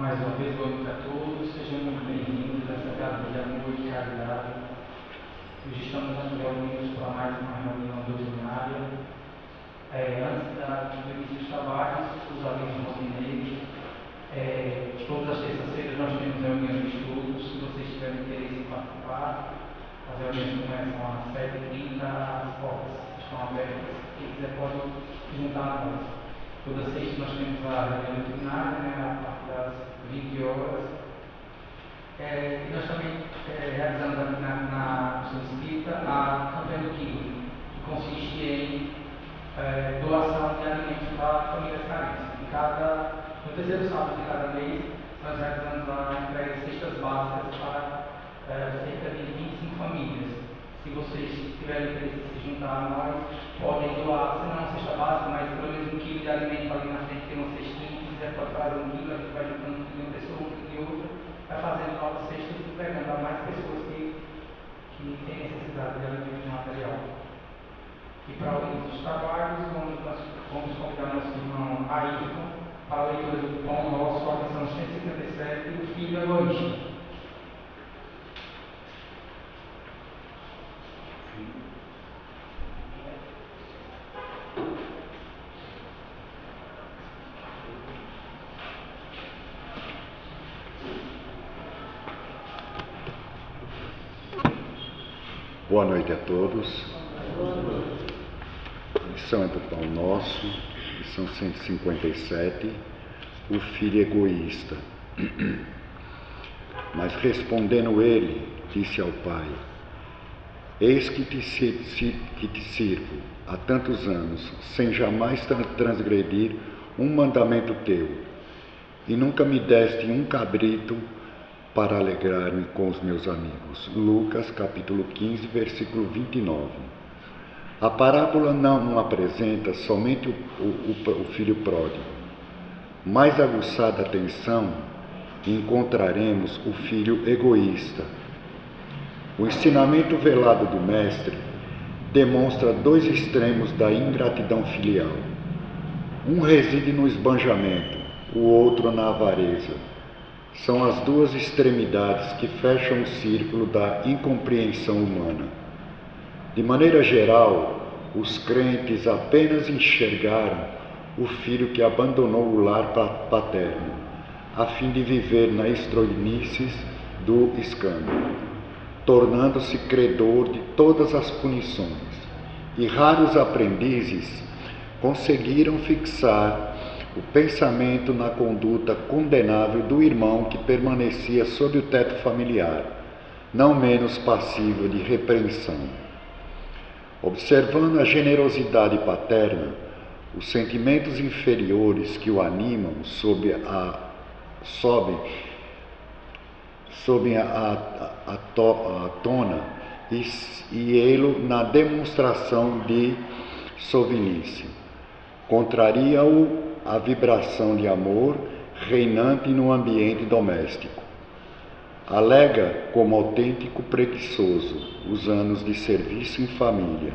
Mais uma vez, boa noite a todos, sejam muito bem-vindos a essa casa de amor e caridade. Hoje estamos aqui reunidos para mais uma reunião doutrinária. Antes do início dos trabalhos, os alunos rotineiros, todas as terças-feiras nós temos reuniões de estudos. Se vocês tiverem interesse em participar, as reuniões começam às 7h30, as portas estão abertas. Quem quiser pode juntar a nós. Toda sexta nós temos a reunião doutrinária, a partir das 20 horas. E nós também realizamos aqui na Missão Espírita a campanha do Quilo, que consiste em doação de alimentos para famílias carentes. No terceiro sábado de cada mês, nós realizamos a entrega de cestas básicas para cerca de 25 famílias. Se vocês tiverem interesse em se juntar a nós, podem doar, se não uma cesta básica, mas pelo menos 1 quilo de alimento ali na frente, tem uma cestinha, se quiser pode trazer 1 quilo, a gente vai juntando 1 quilo de uma pessoa, 1 quilo de outra, vai fazendo novas cestas e entregando a mais pessoas que têm necessidade de alimento material. E para o início dos trabalhos, nós vamos convidar nosso irmão Ayrton para a leitura do Pão Nosso, a lição 157, o Filho Egoísta. Boa noite a todos. Lição do Pão Nosso, lição 157, o filho egoísta. Mas respondendo ele, disse ao pai: eis que te sirvo há tantos anos, sem jamais transgredir um mandamento teu, e nunca me deste um cabrito para alegrar-me com os meus amigos. Lucas capítulo 15, versículo 29. A parábola não apresenta somente o filho pródigo. Mais aguçada atenção encontraremos o filho egoísta. O ensinamento velado do mestre demonstra 2 extremos da ingratidão filial. Um reside no esbanjamento, o outro na avareza. São as 2 extremidades que fecham o círculo da incompreensão humana. De maneira geral, os crentes apenas enxergaram o filho que abandonou o lar paterno, a fim de viver na estroninices do escândalo, tornando-se credor de todas as punições. E raros aprendizes conseguiram fixar o pensamento na conduta condenável do irmão que permanecia sob o teto familiar, não menos passível de repreensão. Observando a generosidade paterna, os sentimentos inferiores que o animam sobem à tona e ele na demonstração de sovinice. Contraria-o a vibração de amor reinante no ambiente doméstico. Alega como autêntico preguiçoso os anos de serviço em família.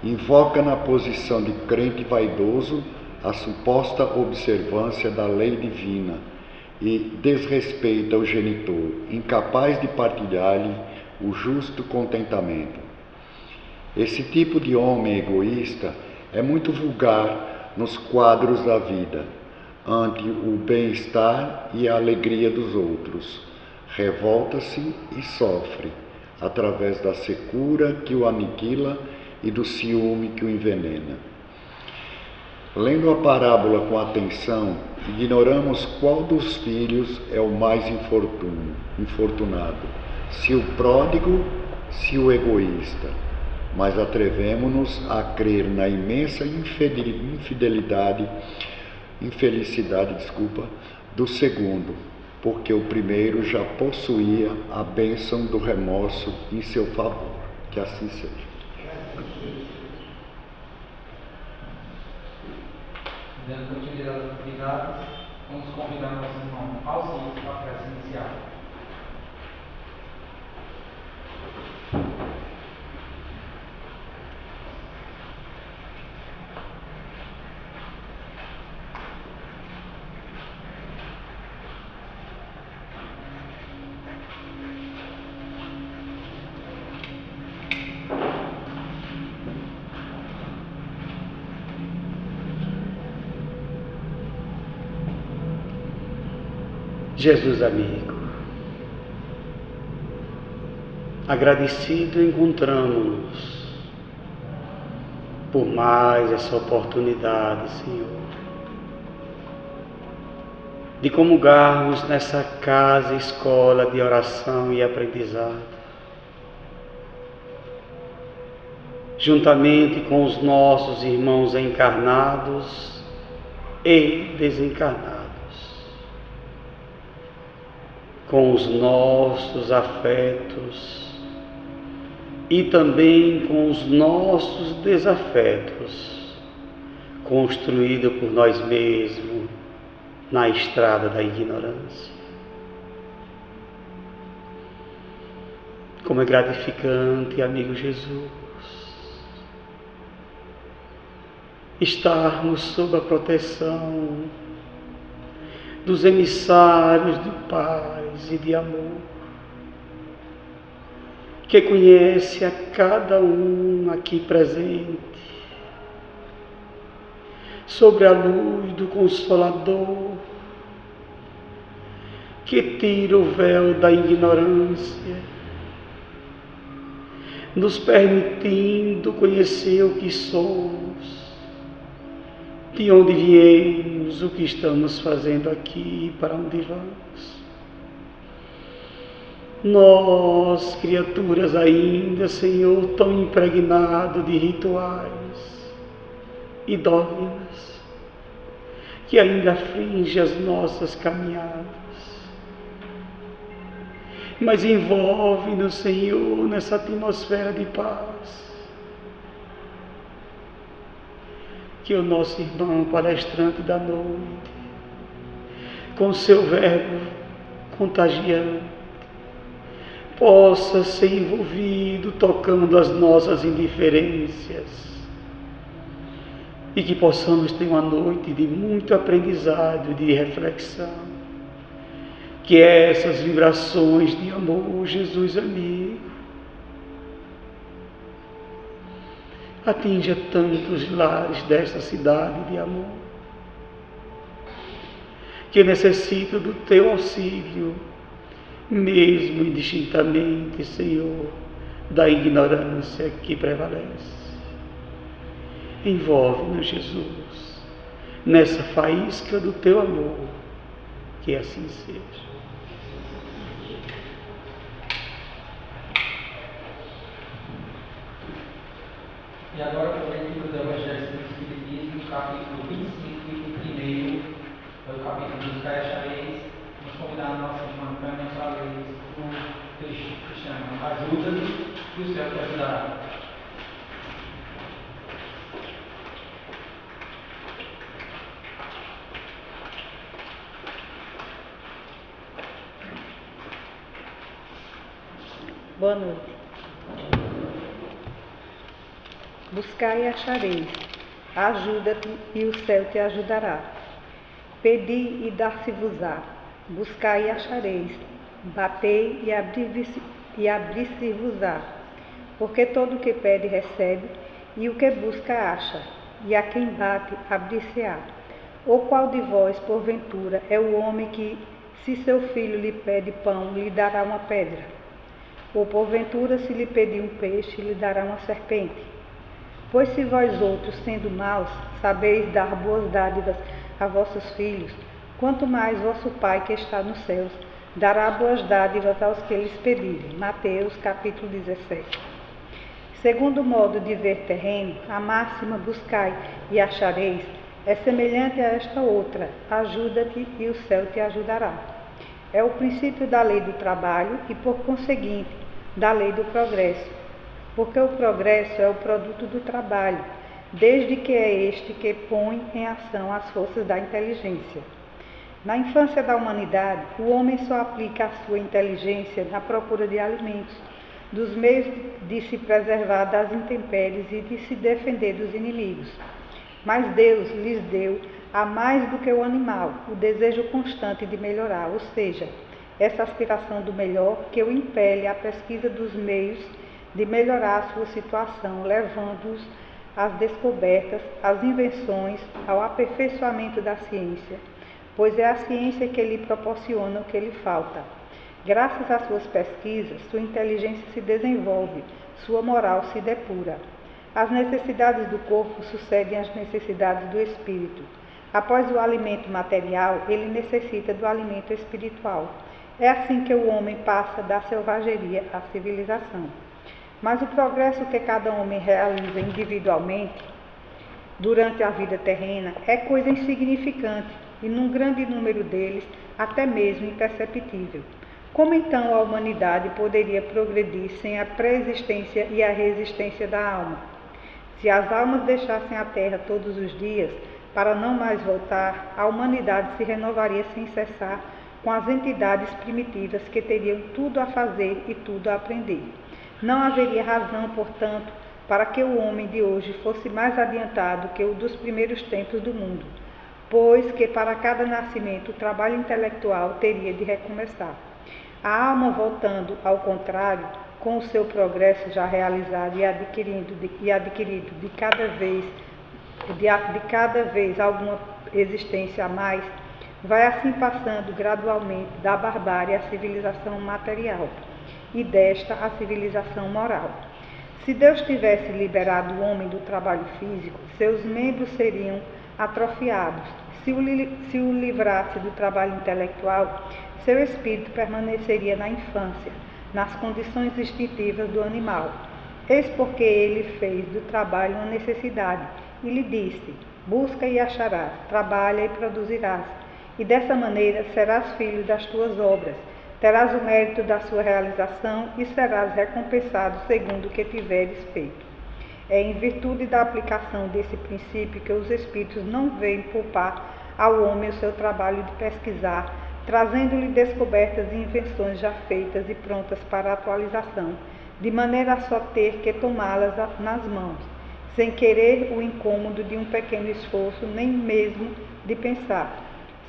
Invoca na posição de crente vaidoso a suposta observância da lei divina e desrespeita o genitor, incapaz de partilhar-lhe o justo contentamento. Esse tipo de homem egoísta é muito vulgar nos quadros da vida, ante o bem-estar e a alegria dos outros. Revolta-se e sofre, através da secura que o aniquila e do ciúme que o envenena. Lendo a parábola com atenção, ignoramos qual dos filhos é o mais infortunado, se o pródigo, se o egoísta. Mas atrevemo-nos a crer na imensa infelicidade do segundo, porque o primeiro já possuía a bênção do remorso em seu favor. Que assim seja. Dando continuidade às atividades, vamos convidar nosso irmão Alcides para a prece inicial. Jesus amigo, agradecido encontramos-nos por mais essa oportunidade, Senhor, de comungarmos nessa casa, escola de oração e aprendizado, juntamente com os nossos irmãos encarnados e desencarnados, com os nossos afetos e também com os nossos desafetos, construídos por nós mesmos na estrada da ignorância. Como é gratificante, amigo Jesus, estarmos sob a proteção dos emissários de paz e de amor, que conhece a cada um aqui presente, sobre a luz do Consolador, que tira o véu da ignorância, nos permitindo conhecer o que somos, de onde viemos, o que estamos fazendo aqui e para onde vamos. Nós, criaturas ainda, Senhor, tão impregnados de rituais e dogmas, que ainda aflige as nossas caminhadas, mas envolve-nos, Senhor, nessa atmosfera de paz, que o nosso irmão palestrante da noite, com seu verbo contagiante, possa ser envolvido tocando as nossas indiferenças, e que possamos ter uma noite de muito aprendizado, de reflexão, que essas vibrações de amor, Jesus amigo, atinja tantos lares desta cidade de amor, que necessitam do teu auxílio, mesmo indistintamente, Senhor, da ignorância que prevalece. Envolve-nos, Jesus, nessa faísca do teu amor, que assim seja. E agora a leitura do Evangelho segundo o Espiritismo, capítulo 25, item 1, é o capítulo dos Caixareis. Vamos convidar a nossa irmã Tânia para ler o texto que chama Ajuda-nos e o céu te ajudará. Boa noite. Buscai e achareis, ajuda-te e o céu te ajudará. Pedi e dar-se-vos-á, buscai e achareis, batei e abrir-se-vos-á. Porque todo o que pede recebe, e o que busca acha, e a quem bate abrir-se-á. Ou qual de vós, porventura, é o homem que, se seu filho lhe pede pão, lhe dará uma pedra? Ou porventura, se lhe pedir um peixe, lhe dará uma serpente? Pois se vós outros, sendo maus, sabeis dar boas dádivas a vossos filhos, quanto mais vosso Pai que está nos céus dará boas dádivas aos que lhes pedirem. Mateus capítulo 17. Segundo o modo de ver terreno, a máxima buscai e achareis é semelhante a esta outra, ajuda-te e o céu te ajudará. É o princípio da lei do trabalho e, por conseguinte, da lei do progresso. Porque o progresso é o produto do trabalho, desde que é este que põe em ação as forças da inteligência. Na infância da humanidade, o homem só aplica a sua inteligência na procura de alimentos, dos meios de se preservar das intempéries e de se defender dos inimigos. Mas Deus lhes deu, a mais do que o animal, o desejo constante de melhorar, ou seja, essa aspiração do melhor que o impele à pesquisa dos meios de melhorar a sua situação, levando-os às descobertas, às invenções, ao aperfeiçoamento da ciência, pois é a ciência que lhe proporciona o que lhe falta. Graças às suas pesquisas, sua inteligência se desenvolve, sua moral se depura. As necessidades do corpo sucedem às necessidades do espírito. Após o alimento material, ele necessita do alimento espiritual. É assim que o homem passa da selvageria à civilização. Mas o progresso que cada homem realiza individualmente durante a vida terrena é coisa insignificante e, num grande número deles, até mesmo imperceptível. Como então a humanidade poderia progredir sem a pré-existência e a resistência da alma? Se as almas deixassem a terra todos os dias, para não mais voltar, a humanidade se renovaria sem cessar com as entidades primitivas que teriam tudo a fazer e tudo a aprender. Não haveria razão, portanto, para que o homem de hoje fosse mais adiantado que o dos primeiros tempos do mundo, pois que para cada nascimento o trabalho intelectual teria de recomeçar. A alma voltando, ao contrário, com o seu progresso já realizado e adquirido de cada vez alguma existência a mais, vai assim passando gradualmente da barbárie à civilização material e desta à civilização moral. Se Deus tivesse liberado o homem do trabalho físico, seus membros seriam atrofiados. Se o livrasse do trabalho intelectual, seu espírito permaneceria na infância, nas condições instintivas do animal. Eis porque ele fez do trabalho uma necessidade e lhe disse: busca e acharás, trabalha e produzirás. E dessa maneira serás filho das tuas obras, terás o mérito da sua realização e serás recompensado segundo o que tiveres feito. É em virtude da aplicação desse princípio que os espíritos não veem poupar ao homem o seu trabalho de pesquisar, trazendo-lhe descobertas e invenções já feitas e prontas para atualização, de maneira a só ter que tomá-las nas mãos, sem querer o incômodo de um pequeno esforço, nem mesmo de pensar.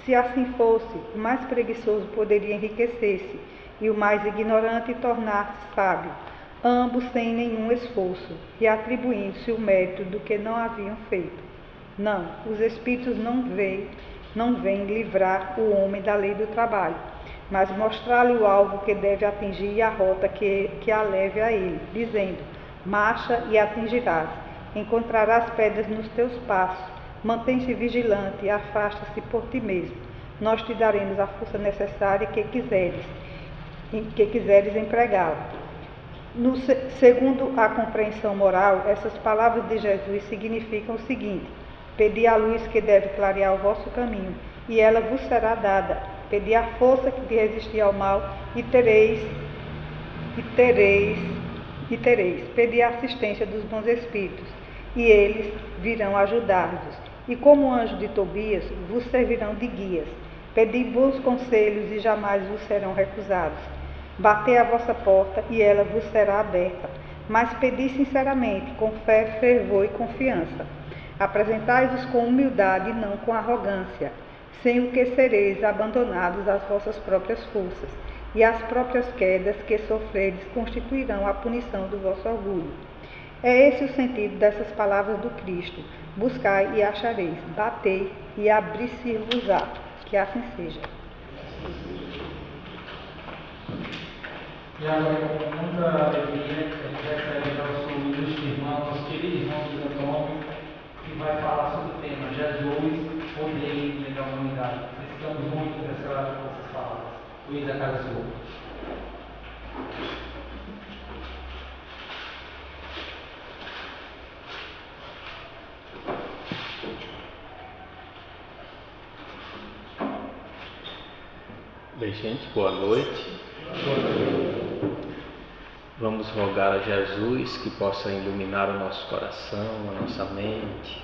Se assim fosse, o mais preguiçoso poderia enriquecer-se e o mais ignorante tornar-se sábio, ambos sem nenhum esforço, e atribuindo-se o mérito do que não haviam feito. Não, os espíritos não vêm livrar o homem da lei do trabalho, mas mostrar-lhe o alvo que deve atingir e a rota que a leve a ele, dizendo: marcha e atingirás, encontrarás pedras nos teus passos, mantém-se vigilante e afasta-se por ti mesmo. Nós te daremos a força necessária que quiseres empregá-la. Segundo a compreensão moral, essas palavras de Jesus significam o seguinte: pedi a luz que deve clarear o vosso caminho, e ela vos será dada. Pedi a força de resistir ao mal, e tereis. Pedi a assistência dos bons espíritos, e eles virão ajudar-vos. E como o anjo de Tobias, vos servirão de guias. Pedi bons conselhos, e jamais vos serão recusados. Batei à vossa porta, e ela vos será aberta. Mas pedi sinceramente, com fé, fervor e confiança. Apresentai-vos com humildade e não com arrogância, sem o que sereis abandonados às vossas próprias forças, e as próprias quedas que sofreres constituirão a punição do vosso orgulho. É esse o sentido dessas palavras do Cristo: buscai e achareis, batei e abrir-se-vos-á. Que assim seja. E agora, com muita alegria, a gente recebe nosso ilustre irmão, nosso querido irmão Luiz Antônio, que vai falar sobre o tema Jesus, poder e da humanidade. Precisamos muito dessas palavras. Luiz, a casa sua. Bem, gente, boa noite. Vamos rogar a Jesus que possa iluminar o nosso coração, a nossa mente,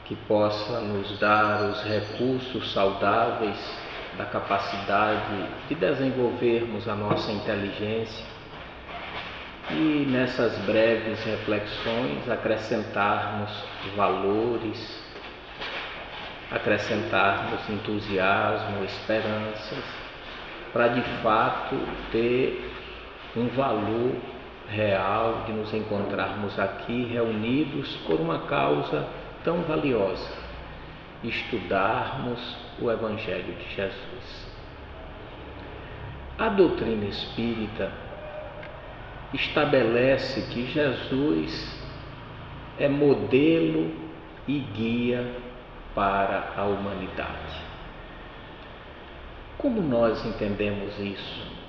que possa nos dar os recursos saudáveis da capacidade de desenvolvermos a nossa inteligência e nessas breves reflexões acrescentarmos valores, acrescentarmos entusiasmo, esperanças, para de fato ter um valor real de nos encontrarmos aqui reunidos por uma causa tão valiosa, estudarmos o Evangelho de Jesus. A doutrina espírita estabelece que Jesus é modelo e guia para a humanidade. Como nós entendemos isso?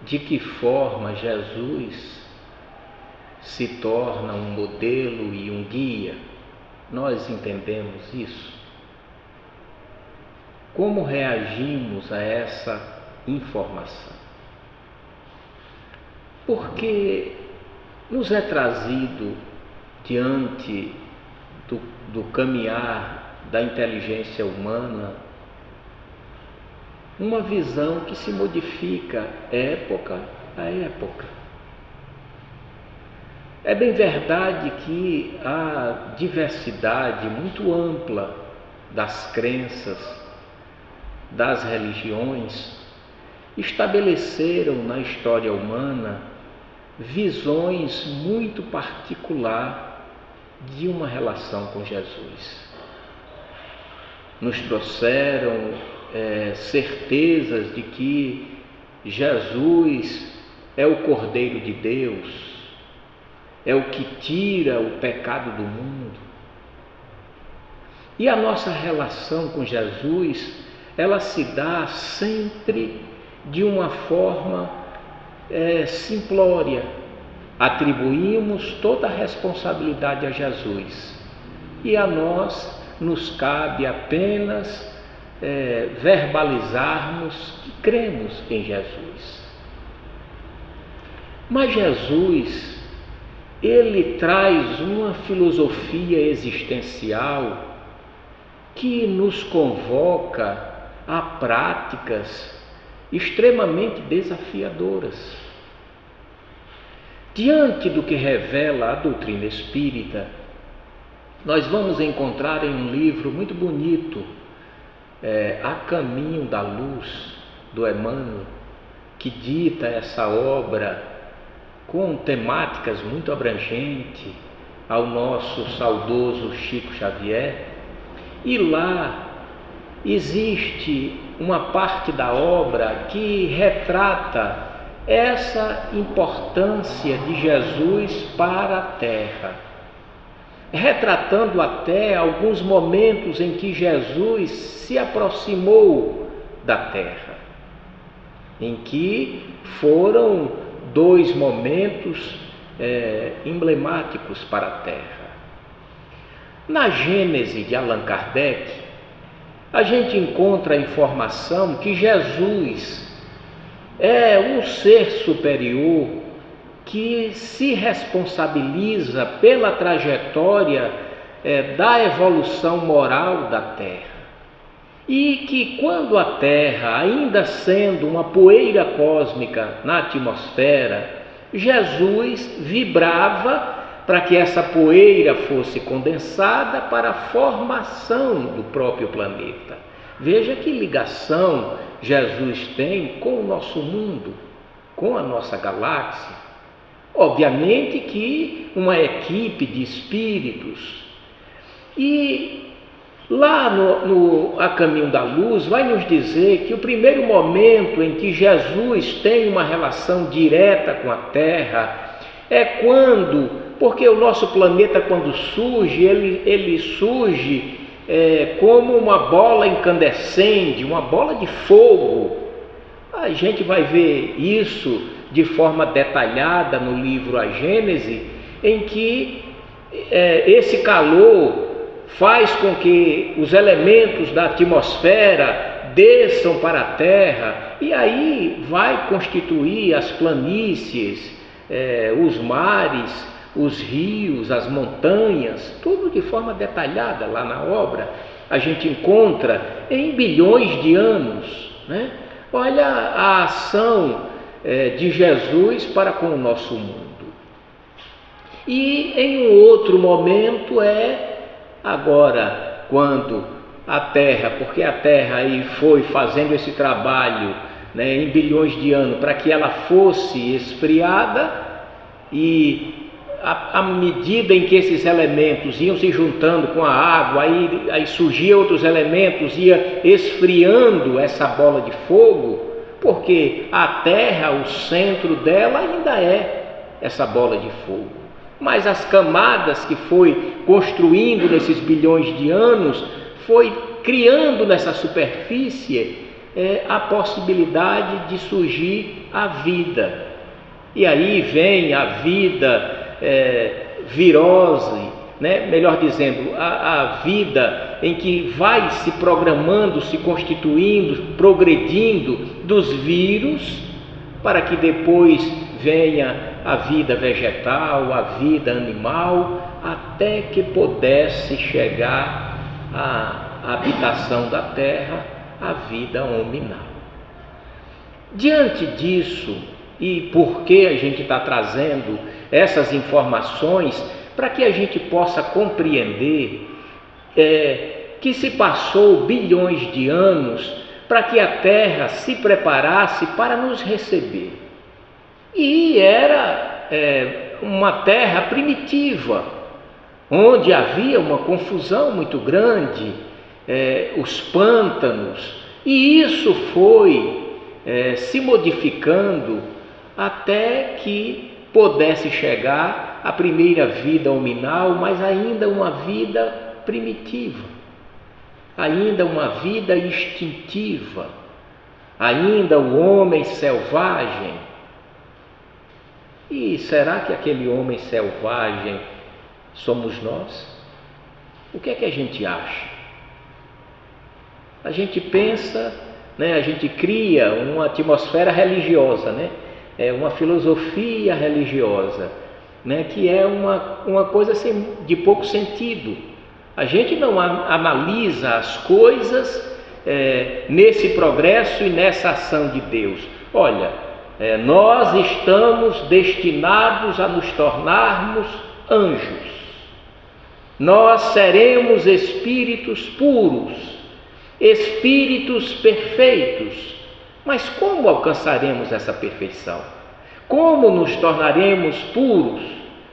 De que forma Jesus se torna um modelo e um guia? Nós entendemos isso? Como reagimos a essa informação? Porque nos é trazido diante do caminhar da inteligência humana uma visão que se modifica época a época. É bem verdade que a diversidade muito ampla das crenças, das religiões, estabeleceram na história humana visões muito particulares de uma relação com Jesus. Nos trouxeram certezas de que Jesus é o Cordeiro de Deus, é o que tira o pecado do mundo. E a nossa relação com Jesus, ela se dá sempre de uma forma simplória. Atribuímos toda a responsabilidade a Jesus e a nós nos cabe apenas verbalizarmos que cremos em Jesus. Mas Jesus, ele traz uma filosofia existencial que nos convoca a práticas extremamente desafiadoras. Diante do que revela a doutrina espírita, nós vamos encontrar em um livro muito bonito, A Caminho da Luz, do Emmanuel, que dita essa obra com temáticas muito abrangentes ao nosso saudoso Chico Xavier. E lá existe uma parte da obra que retrata essa importância de Jesus para a Terra, retratando até alguns momentos em que Jesus se aproximou da Terra, em que foram dois momentos emblemáticos para a Terra. Na Gênese de Allan Kardec, a gente encontra a informação que Jesus é um ser superior que se responsabiliza pela trajetória da evolução moral da Terra. E que quando a Terra, ainda sendo uma poeira cósmica na atmosfera, Jesus vibrava para que essa poeira fosse condensada para a formação do próprio planeta. Veja que ligação Jesus tem com o nosso mundo, com a nossa galáxia. Obviamente que uma equipe de espíritos. E lá no A Caminho da Luz vai nos dizer que o primeiro momento em que Jesus tem uma relação direta com a Terra é quando, porque o nosso planeta quando surge, ele surge como uma bola incandescente, uma bola de fogo. A gente vai ver isso de forma detalhada no livro A Gênese, em que esse calor faz com que os elementos da atmosfera desçam para a Terra e aí vai constituir as planícies, os mares, os rios, as montanhas, tudo de forma detalhada lá na obra. A gente encontra em bilhões de anos, né? Olha a ação de Jesus para com o nosso mundo. E em um outro momento agora, quando a Terra, porque a Terra aí foi fazendo esse trabalho, né, em bilhões de anos para que ela fosse esfriada, e à medida em que esses elementos iam se juntando com a água, aí surgiam outros elementos, ia esfriando essa bola de fogo, porque a Terra, o centro dela ainda é essa bola de fogo. Mas as camadas que foi construindo nesses bilhões de anos, foi criando nessa superfície a possibilidade de surgir a vida. E aí vem a vida virose, né? Melhor dizendo, a vida em que vai se programando, se constituindo, progredindo dos vírus, para que depois venha a vida vegetal, a vida animal, até que pudesse chegar à habitação da terra, a vida hominal. Diante disso, e por que a gente está trazendo essas informações, para que a gente possa compreender que se passou bilhões de anos para que a Terra se preparasse para nos receber. E era uma terra primitiva, onde havia uma confusão muito grande, os pântanos, e isso foi se modificando até que pudesse chegar a primeira vida hominal, mas ainda uma vida primitiva, ainda uma vida instintiva, ainda o homem selvagem. E será que aquele homem selvagem somos nós? O que é que a gente acha? A gente pensa, né, a gente cria uma atmosfera religiosa, né? Uma filosofia religiosa, né, que é uma coisa de pouco sentido. A gente não analisa as coisas nesse progresso e nessa ação de Deus. Olha, nós estamos destinados a nos tornarmos anjos. Nós seremos espíritos puros, espíritos perfeitos. Mas como alcançaremos essa perfeição? Como nos tornaremos puros?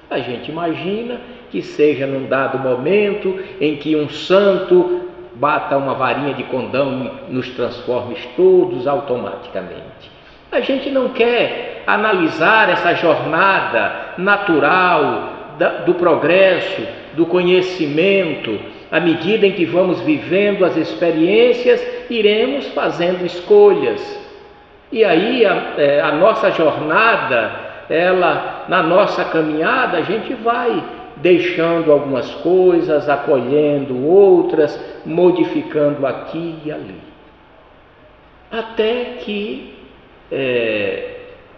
A gente imagina que seja num dado momento em que um santo bata uma varinha de condão e nos transforme todos automaticamente. A gente não quer analisar essa jornada natural do progresso, do conhecimento. À medida em que vamos vivendo as experiências, iremos fazendo escolhas. E aí a nossa jornada, na nossa caminhada, a gente vai deixando algumas coisas, acolhendo outras, modificando aqui e ali. Até que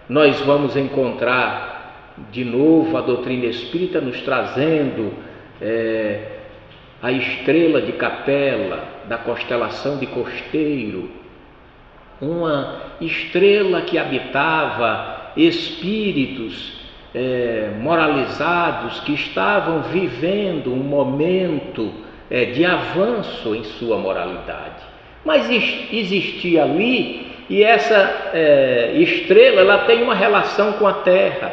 nós vamos encontrar de novo a doutrina espírita nos trazendo a estrela de Capela, da constelação de Costeiro, uma estrela que habitava espíritos moralizados que estavam vivendo um momento de avanço em sua moralidade. Mas existia ali, e essa estrela ela tem uma relação com a Terra.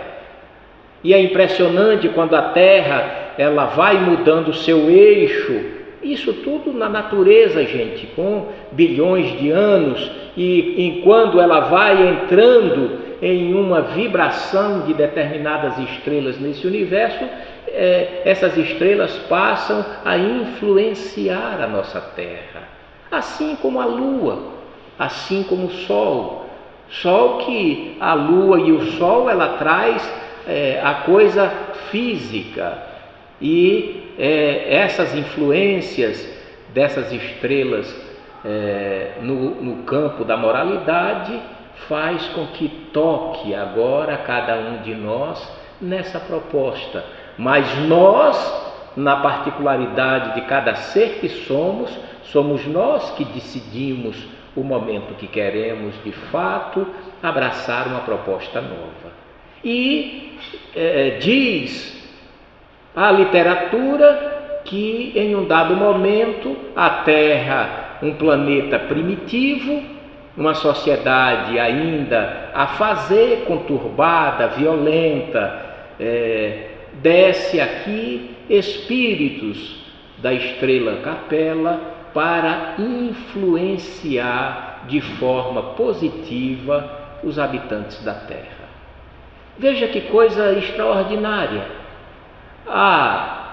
E é impressionante quando a Terra ela vai mudando o seu eixo. Isso tudo na natureza, gente, com bilhões de anos, e quando ela vai entrando em uma vibração de determinadas estrelas nesse universo, essas estrelas passam a influenciar a nossa Terra, assim como a Lua, assim como o Sol. Sol que a Lua e o Sol ela traz a coisa física, e essas influências dessas estrelas no campo da moralidade faz com que toque agora cada um de nós nessa proposta. Mas nós, na particularidade de cada ser que somos nós que decidimos o momento que queremos de fato abraçar uma proposta nova. E diz a literatura que em um dado momento a Terra, um planeta primitivo, uma sociedade ainda a fazer, conturbada, violenta, desce aqui espíritos da estrela Capela para influenciar de forma positiva os habitantes da Terra. Veja que coisa extraordinária.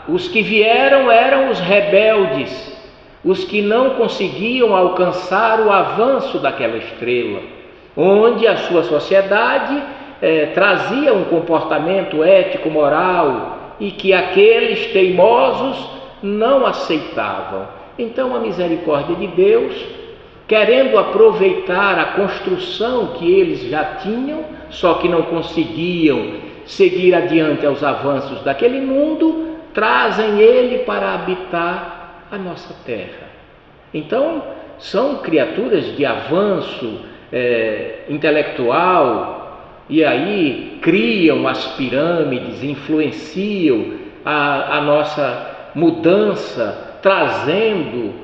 Os que vieram eram os rebeldes, os que não conseguiam alcançar o avanço daquela estrela, onde a sua sociedade trazia um comportamento ético-moral e que aqueles teimosos não aceitavam. Então a misericórdia de Deus, querendo aproveitar a construção que eles já tinham, só que não conseguiam seguir adiante aos avanços daquele mundo, trazem ele para habitar a nossa terra. Então são criaturas de avanço intelectual, e aí criam as pirâmides, influenciam a nossa mudança, trazendo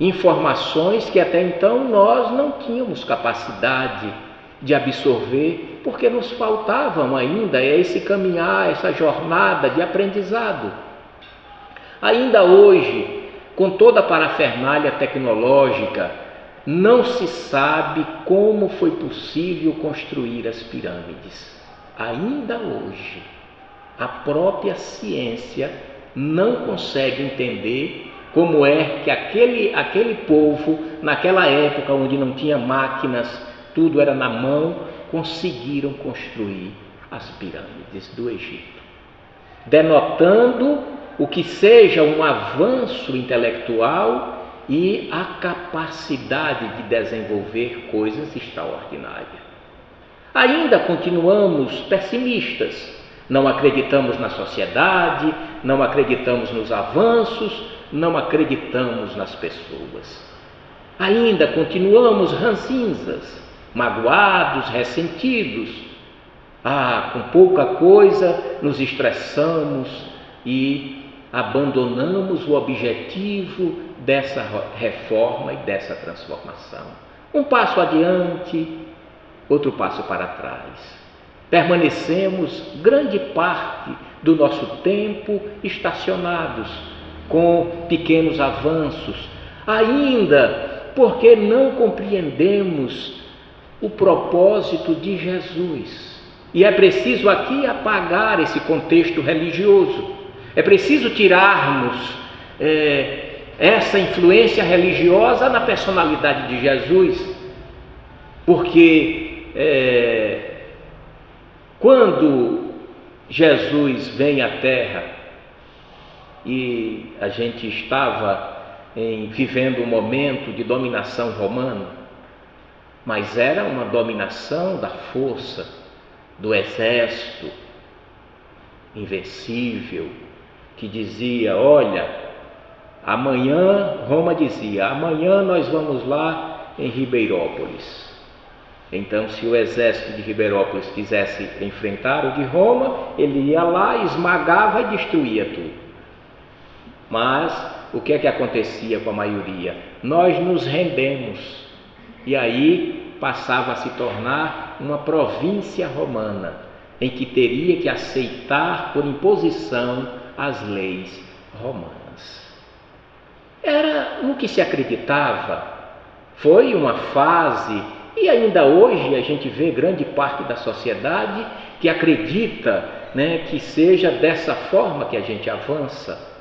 informações que até então nós não tínhamos capacidade de absorver, porque nos faltavam ainda esse caminhar, essa jornada de aprendizado. Ainda hoje, com toda a parafernália tecnológica, não se sabe como foi possível construir as pirâmides. Ainda hoje, a própria ciência não consegue entender como é que aquele povo, naquela época onde não tinha máquinas, tudo era na mão, conseguiram construir as pirâmides do Egito, denotando o que seja um avanço intelectual e a capacidade de desenvolver coisas extraordinárias. Ainda continuamos pessimistas, não acreditamos na sociedade, não acreditamos nos avanços, não acreditamos nas pessoas. Ainda continuamos ranzinzas, magoados, ressentidos. Com pouca coisa nos estressamos e abandonamos o objetivo dessa reforma e dessa transformação. Um passo adiante, outro passo para trás. Permanecemos grande parte do nosso tempo estacionados, com pequenos avanços, ainda porque não compreendemos o propósito de Jesus. E é preciso aqui apagar esse contexto religioso. É preciso tirarmos essa influência religiosa na personalidade de Jesus, porque quando Jesus vem à Terra, e a gente estava vivendo um momento de dominação romana, mas era uma dominação da força, do exército invencível, que dizia, olha, amanhã, Roma dizia, amanhã nós vamos lá em Ribeirópolis. Então, se o exército de Ribeirópolis quisesse enfrentar o de Roma, ele ia lá, esmagava e destruía tudo. Mas o que é que acontecia com a maioria? Nós nos rendemos, e aí passava a se tornar uma província romana, em que teria que aceitar por imposição as leis romanas. Era no que se acreditava, foi uma fase, e ainda hoje a gente vê grande parte da sociedade que acredita, que seja dessa forma que a gente avança.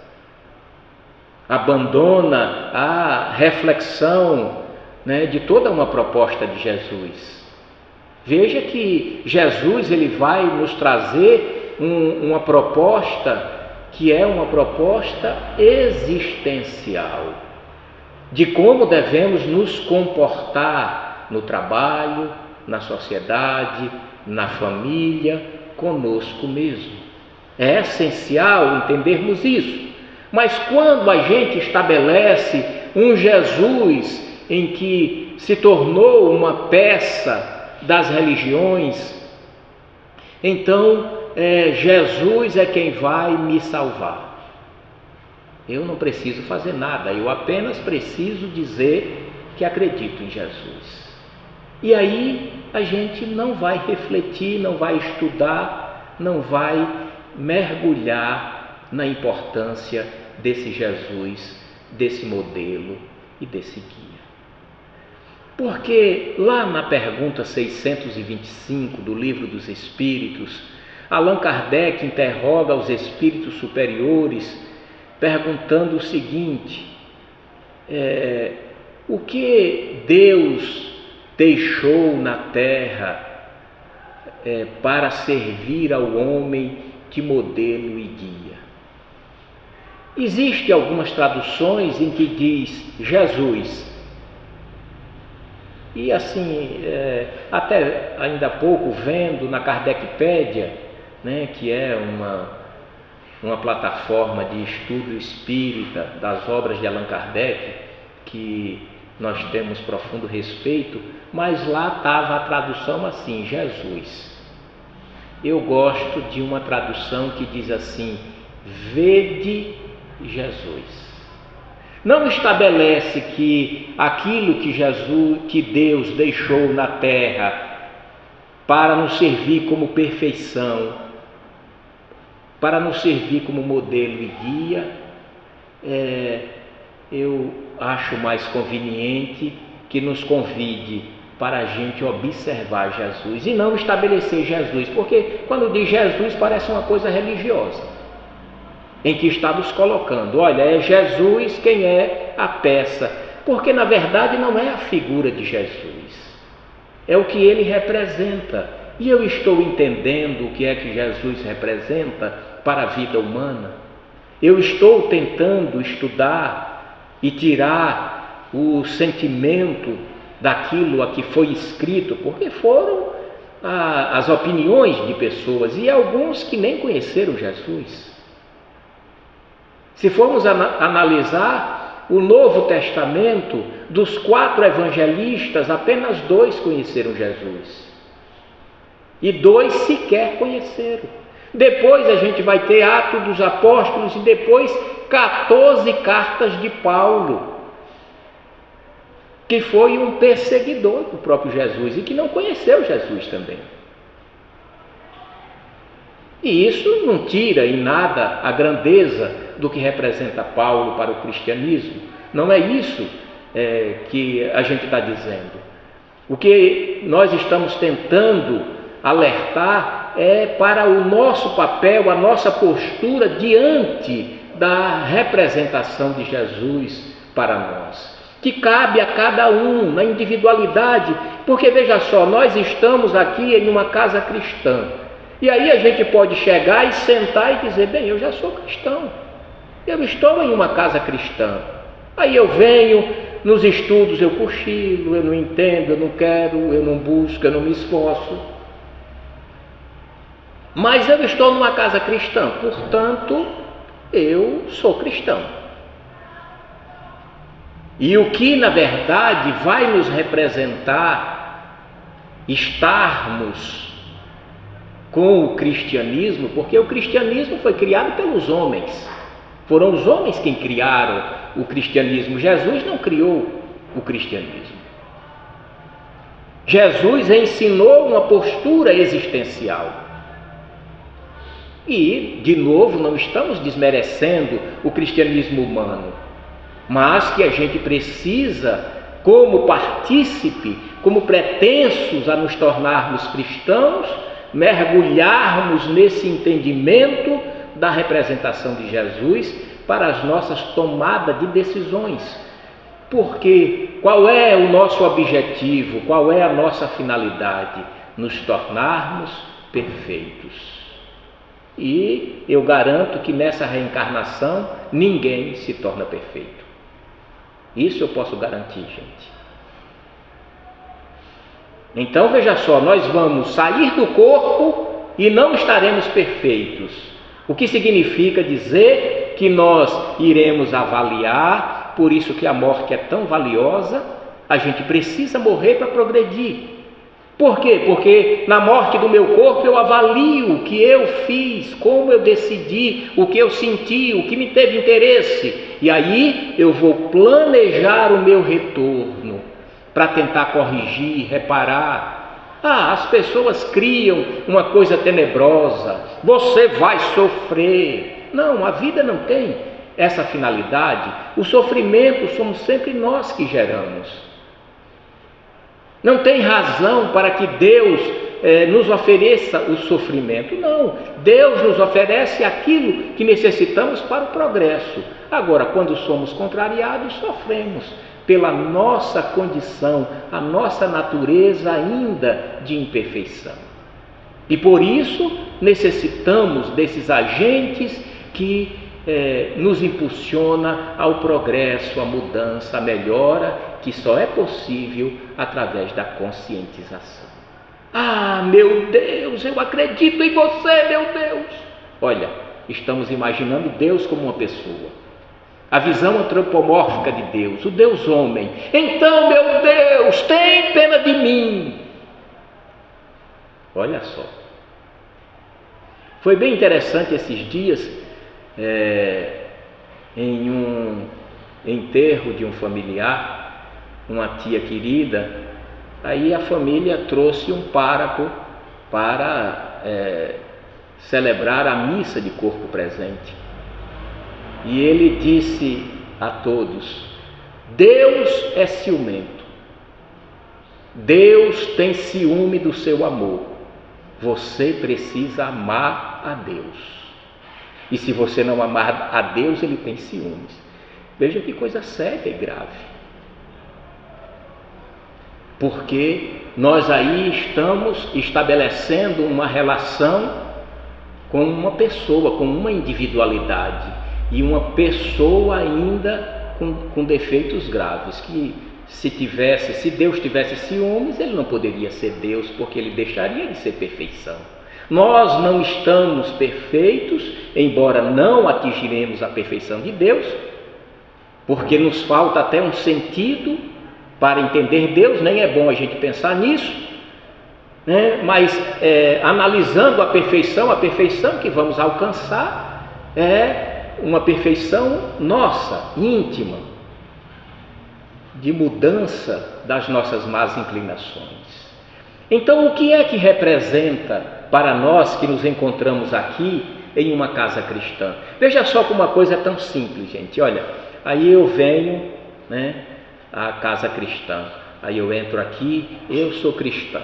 Abandona a reflexão de toda uma proposta de Jesus. Veja que Jesus ele vai nos trazer uma proposta que é uma proposta existencial, de como devemos nos comportar no trabalho, na sociedade, na família, conosco mesmo. É essencial entendermos isso. Mas quando a gente estabelece um Jesus em que se tornou uma peça das religiões, então Jesus é quem vai me salvar. Eu não preciso fazer nada, eu apenas preciso dizer que acredito em Jesus. E aí a gente não vai refletir, não vai estudar não vai mergulhar na importância desse Jesus, desse modelo e desse guia. Porque lá na pergunta 625 do Livro dos Espíritos, Allan Kardec interroga os espíritos superiores perguntando o seguinte: o que Deus deixou na terra para servir ao homem de modelo e guia? Existem algumas traduções em que diz Jesus. E assim, até ainda há pouco, vendo na Kardecpédia, né, que é uma plataforma de estudo espírita das obras de Allan Kardec, que nós temos profundo respeito, mas lá estava a tradução assim, Jesus. Eu gosto de uma tradução que diz assim: vede Jesus. Não estabelece que aquilo que Deus deixou na terra para nos servir como perfeição, para nos servir como modelo e guia, eu acho mais conveniente que nos convide para a gente observar Jesus e não estabelecer Jesus, porque quando diz Jesus parece uma coisa religiosa, em que está nos colocando, olha, é Jesus quem é a peça, porque na verdade não é a figura de Jesus, é o que ele representa, e eu estou entendendo o que é que Jesus representa para a vida humana. Eu estou tentando estudar e tirar o sentimento daquilo a que foi escrito, porque foram as opiniões de pessoas e alguns que nem conheceram Jesus. Se formos analisar o Novo Testamento, dos 4 evangelistas, apenas 2 conheceram Jesus. E 2 sequer conheceram. Depois a gente vai ter Atos dos Apóstolos e depois 14 cartas de Paulo, que foi um perseguidor do próprio Jesus e que não conheceu Jesus também. E isso não tira em nada a grandeza do que representa Paulo para o cristianismo. Não é isso que a gente está dizendo. O que nós estamos tentando alertar é para o nosso papel, a nossa postura diante da representação de Jesus para nós, que cabe a cada um, na individualidade, porque veja só, nós estamos aqui em uma casa cristã, e aí a gente pode chegar e sentar e dizer, bem, eu já sou cristão, eu estou em uma casa cristã, aí eu venho, nos estudos eu cochilo, eu não entendo, eu não quero, eu não busco, eu não me esforço, mas eu estou numa casa cristã, portanto, eu sou cristão. E o que, na verdade, vai nos representar estarmos com o cristianismo, porque o cristianismo foi criado pelos homens. Foram os homens quem criaram o cristianismo. Jesus não criou o cristianismo. Jesus ensinou uma postura existencial. E, de novo, não estamos desmerecendo o cristianismo humano, mas que a gente precisa, como partícipe, como pretensos a nos tornarmos cristãos, mergulharmos nesse entendimento da representação de Jesus para as nossas tomadas de decisões. Porque qual é o nosso objetivo, qual é a nossa finalidade? Nos tornarmos perfeitos. E eu garanto que nessa reencarnação ninguém se torna perfeito. Isso eu posso garantir, gente. Então veja só, nós vamos sair do corpo e não estaremos perfeitos. O que significa dizer que nós iremos avaliar, por isso que a morte é tão valiosa, a gente precisa morrer para progredir. Por quê? Porque na morte do meu corpo eu avalio o que eu fiz, como eu decidi, o que eu senti, o que me teve interesse. E aí eu vou planejar o meu retorno para tentar corrigir, reparar As pessoas criam uma coisa tenebrosa, você vai sofrer. Não, a vida não tem essa finalidade. O sofrimento somos sempre nós que geramos. Não tem razão para que Deus nos ofereça o sofrimento. Não, Deus nos oferece aquilo que necessitamos para o progresso. Agora, quando somos contrariados, sofremos pela nossa condição, a nossa natureza ainda de imperfeição. E por isso necessitamos desses agentes que nos impulsiona ao progresso, à mudança, à melhora, que só é possível através da conscientização. Meu Deus, eu acredito em você, meu Deus. Olha, estamos imaginando Deus como uma pessoa. A visão antropomórfica de Deus, o Deus homem. Então, meu Deus, tem pena de mim. Olha só. Foi bem interessante esses dias, em um enterro de um familiar, uma tia querida, aí a família trouxe um pároco para celebrar a missa de corpo presente. E ele disse a todos: Deus é ciumento, Deus tem ciúme do seu amor, você precisa amar a Deus, e se você não amar a Deus, ele tem ciúmes. Veja que coisa séria e grave, porque nós aí estamos estabelecendo uma relação com uma pessoa, com uma individualidade, e uma pessoa ainda com defeitos graves, que se Deus tivesse ciúmes, ele não poderia ser Deus, porque ele deixaria de ser perfeição. Nós não estamos perfeitos, embora não atingiremos a perfeição de Deus, porque nos falta até um sentido para entender Deus, nem é bom a gente pensar nisso, né? Mas analisando a perfeição que vamos alcançar é uma perfeição nossa, íntima, de mudança das nossas más inclinações. Então, o que é que representa para nós que nos encontramos aqui em uma casa cristã? Veja só como uma coisa é tão simples, gente. Olha, aí eu venho, à casa cristã, aí eu entro aqui, eu sou cristão,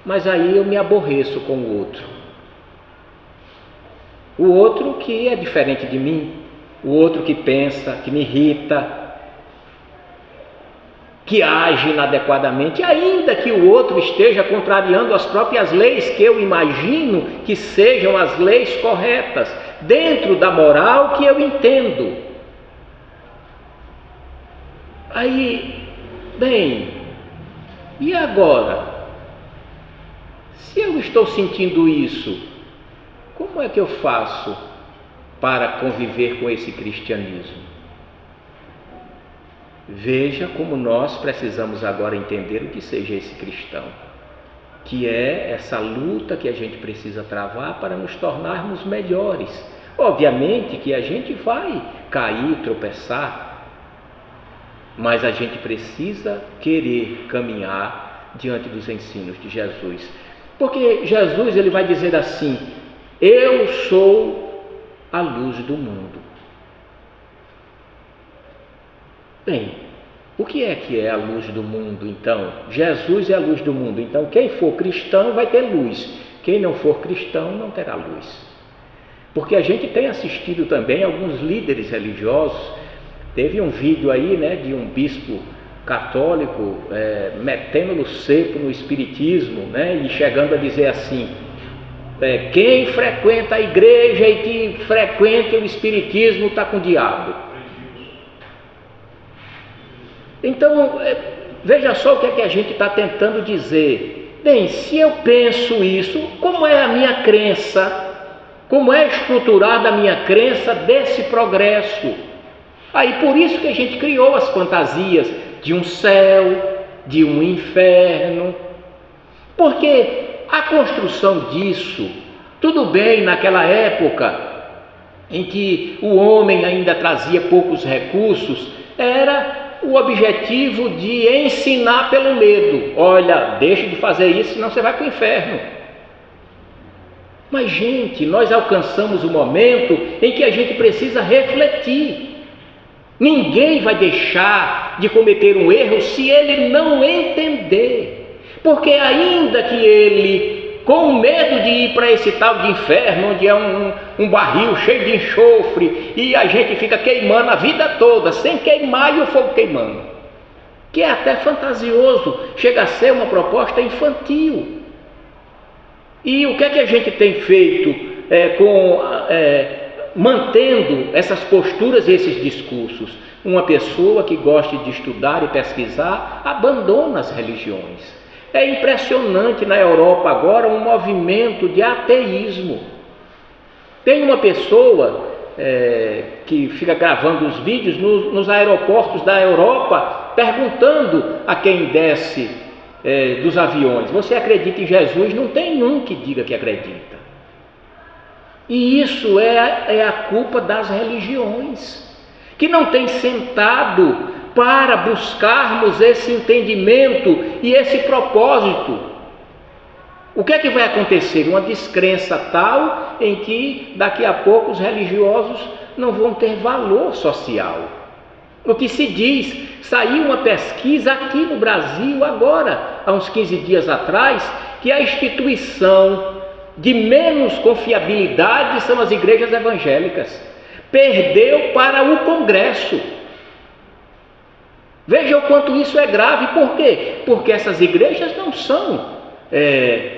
mas aí eu me aborreço com o outro que é diferente de mim, o outro que pensa, que me irrita, que age inadequadamente, ainda que o outro esteja contrariando as próprias leis que eu imagino que sejam as leis corretas, dentro da moral que eu entendo. Aí, bem, e agora? Se eu estou sentindo isso, como é que eu faço para conviver com esse cristianismo? Veja como nós precisamos agora entender o que seja esse cristão, que é essa luta que a gente precisa travar para nos tornarmos melhores. Obviamente que a gente vai cair, tropeçar, mas a gente precisa querer caminhar diante dos ensinos de Jesus. Porque Jesus, ele vai dizer assim: eu sou a luz do mundo. Bem, o que é a luz do mundo então? Jesus é a luz do mundo, então quem for cristão vai ter luz, quem não for cristão não terá luz. Porque a gente tem assistido também alguns líderes religiosos, teve um vídeo aí, de um bispo católico metendo no seco no espiritismo, e chegando a dizer assim: quem frequenta a igreja e que frequenta o espiritismo está com o diabo. Então, veja só o que é que a gente está tentando dizer. Bem, se eu penso isso, como é a minha crença? Como é estruturada a minha crença desse progresso? Aí por isso que a gente criou as fantasias de um céu, de um inferno. Porque a construção disso, tudo bem naquela época em que o homem ainda trazia poucos recursos, era o objetivo de ensinar pelo medo. Olha, deixe de fazer isso, senão você vai para o inferno. Mas, gente, nós alcançamos o momento em que a gente precisa refletir. Ninguém vai deixar de cometer um erro se ele não entender. Porque ainda que ele, com medo de ir para esse tal de inferno, onde é um barril cheio de enxofre, e a gente fica queimando a vida toda, sem queimar e o fogo queimando, que é até fantasioso, chega a ser uma proposta infantil. E o que é que a gente tem feito mantendo essas posturas e esses discursos? Uma pessoa que gosta de estudar e pesquisar abandona as religiões. É impressionante na Europa agora um movimento de ateísmo. Tem uma pessoa que fica gravando os vídeos nos aeroportos da Europa, perguntando a quem desce dos aviões: você acredita em Jesus? Não tem um que diga que acredita. E isso é a culpa das religiões, que não têm sentado para buscarmos esse entendimento e esse propósito. O que é que vai acontecer? Uma descrença tal em que daqui a pouco os religiosos não vão ter valor social. O que se diz, saiu uma pesquisa aqui no Brasil agora, há uns 15 dias atrás, que a instituição de menos confiabilidade são as igrejas evangélicas. Perdeu para o Congresso. Veja o quanto isso é grave. Por quê? Porque essas igrejas não são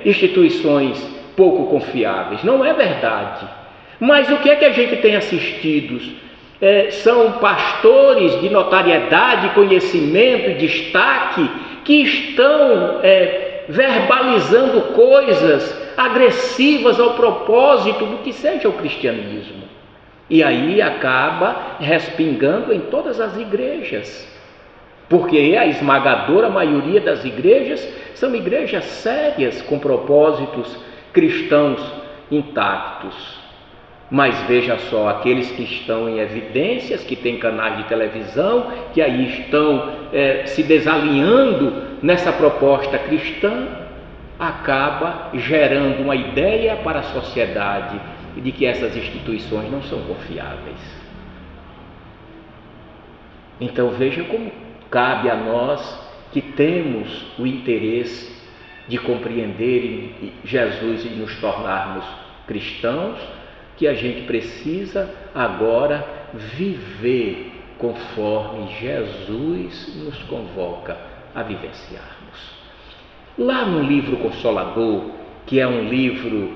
instituições pouco confiáveis, não é verdade. Mas o que é que a gente tem assistido? São pastores de notoriedade, conhecimento, destaque, que estão verbalizando coisas agressivas ao propósito do que seja o cristianismo. E aí acaba respingando em todas as igrejas, porque a esmagadora maioria das igrejas são igrejas sérias, com propósitos cristãos intactos. Mas veja só, aqueles que estão em evidências, que têm canais de televisão, que aí estão se desalinhando nessa proposta cristã, acaba gerando uma ideia para a sociedade de que essas instituições não são confiáveis. Então veja como cabe a nós, que temos o interesse de compreender Jesus e nos tornarmos cristãos, que a gente precisa agora viver conforme Jesus nos convoca a vivenciarmos. Lá no livro Consolador, que é um livro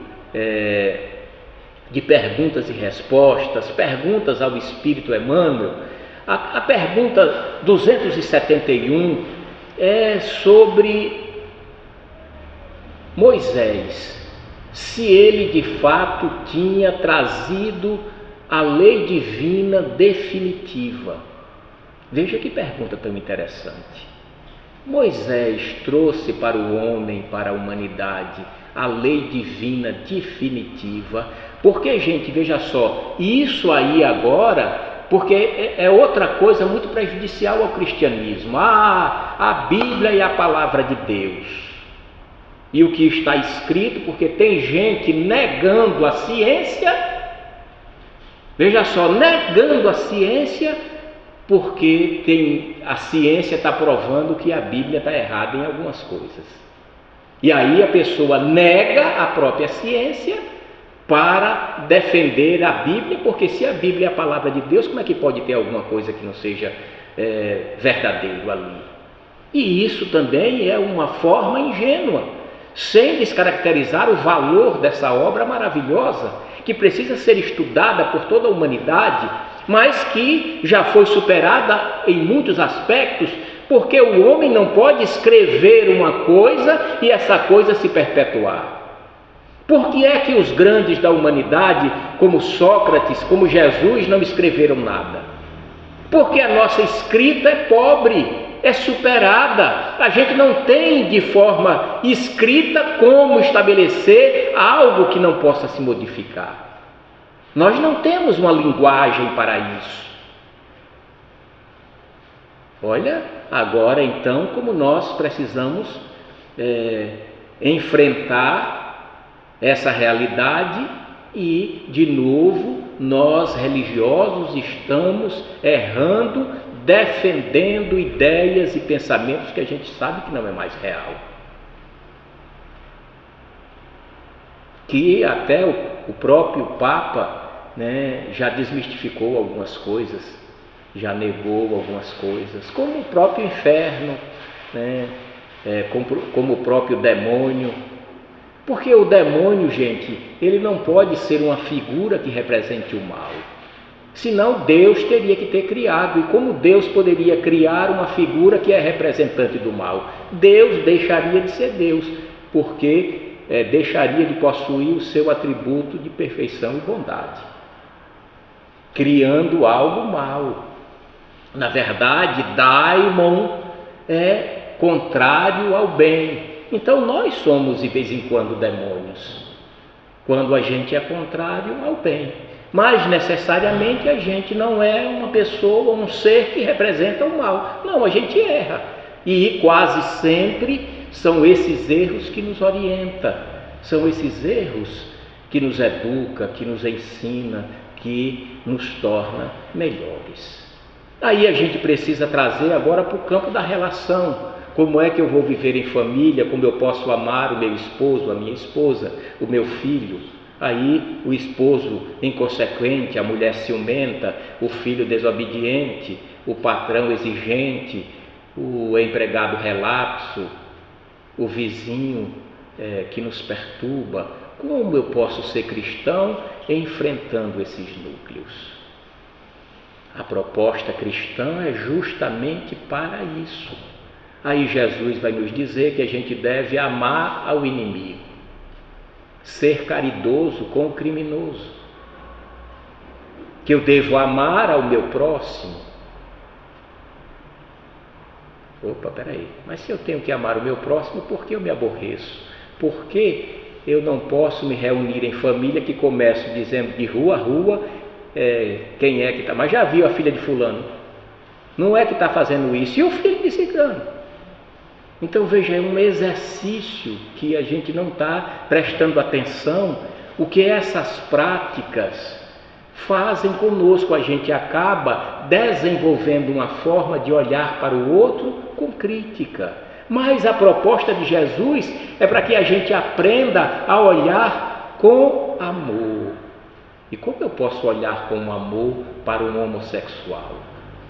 de perguntas e respostas, perguntas ao Espírito Emmanuel, a pergunta 271 é sobre Moisés, se ele de fato tinha trazido a lei divina definitiva. Veja que pergunta tão interessante. Moisés trouxe para o homem, para a humanidade, a lei divina definitiva. Porque, gente, veja só, isso aí agora, porque é outra coisa muito prejudicial ao cristianismo. A Bíblia é a palavra de Deus. E o que está escrito, porque tem gente negando a ciência, veja só, negando a ciência, porque a ciência está provando que a Bíblia está errada em algumas coisas. E aí a pessoa nega a própria ciência para defender a Bíblia, porque se a Bíblia é a palavra de Deus, como é que pode ter alguma coisa que não seja verdadeiro ali? E isso também é uma forma ingênua, sem descaracterizar o valor dessa obra maravilhosa, que precisa ser estudada por toda a humanidade, mas que já foi superada em muitos aspectos, porque o homem não pode escrever uma coisa e essa coisa se perpetuar. Por que é que os grandes da humanidade, como Sócrates, como Jesus, não escreveram nada? Porque a nossa escrita é pobre, é superada. A gente não tem de forma escrita como estabelecer algo que não possa se modificar. Nós não temos uma linguagem para isso. Olha, agora então como nós precisamos enfrentar essa realidade e, de novo, nós religiosos estamos errando, defendendo ideias e pensamentos que a gente sabe que não é mais real. Que até o próprio Papa, né, já desmistificou algumas coisas, já negou algumas coisas, como o próprio inferno, né, como o próprio demônio. Porque o demônio, gente, ele não pode ser uma figura que represente o mal. Senão Deus teria que ter criado. E como Deus poderia criar uma figura que é representante do mal? Deus deixaria de ser Deus, porque deixaria de possuir o seu atributo de perfeição e bondade, criando algo mal. Na verdade, daimon é contrário ao bem. Então nós somos de vez em quando demônios, quando a gente é contrário ao bem. Mas necessariamente a gente não é uma pessoa, um ser que representa o mal. Não, a gente erra. E quase sempre são esses erros que nos orientam, são esses erros que nos educa, que nos ensina, que nos torna melhores. Aí a gente precisa trazer agora para o campo da relação. Como é que eu vou viver em família? Como eu posso amar o meu esposo, a minha esposa, o meu filho? Aí o esposo inconsequente, a mulher ciumenta, o filho desobediente, o patrão exigente, o empregado relapso, o vizinho que nos perturba. Como eu posso ser cristão enfrentando esses núcleos? A proposta cristã é justamente para isso. Aí Jesus vai nos dizer que a gente deve amar ao inimigo, ser caridoso com o criminoso, que eu devo amar ao meu próximo. Opa, peraí, mas se eu tenho que amar o meu próximo, por que eu me aborreço? Por que eu não posso me reunir em família que começo dizendo de rua a rua quem é que está? Mas já viu a filha de fulano? Não é que está fazendo isso? E o filho de ciclano? Então veja, é um exercício que a gente não está prestando atenção, o que essas práticas fazem conosco. A gente acaba desenvolvendo uma forma de olhar para o outro com crítica. Mas a proposta de Jesus é para que a gente aprenda a olhar com amor. E como eu posso olhar com amor para um homossexual,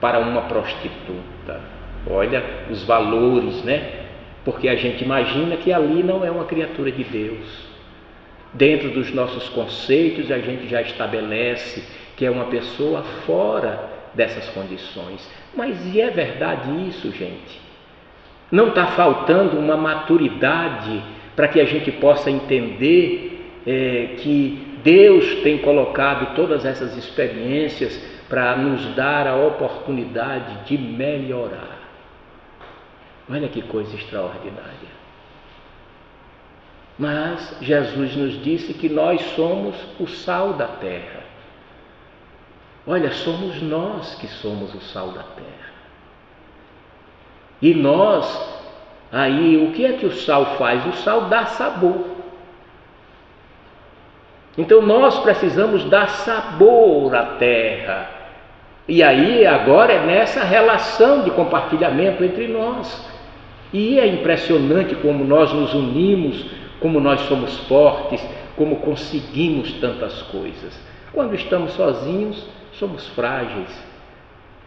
para uma prostituta? Olha os valores, né? Porque a gente imagina que ali não é uma criatura de Deus. Dentro dos nossos conceitos, a gente já estabelece que é uma pessoa fora dessas condições. Mas e é verdade isso, gente? Não está faltando uma maturidade para que a gente possa entender que Deus tem colocado todas essas experiências para nos dar a oportunidade de melhorar. Olha que coisa extraordinária. Mas Jesus nos disse que nós somos o sal da terra. Olha, somos nós que somos o sal da terra. E nós, aí, o que é que o sal faz? O sal dá sabor. Então nós precisamos dar sabor à terra. E aí, agora é nessa relação de compartilhamento entre nós. E é impressionante como nós nos unimos, como nós somos fortes, como conseguimos tantas coisas. Quando estamos sozinhos, somos frágeis.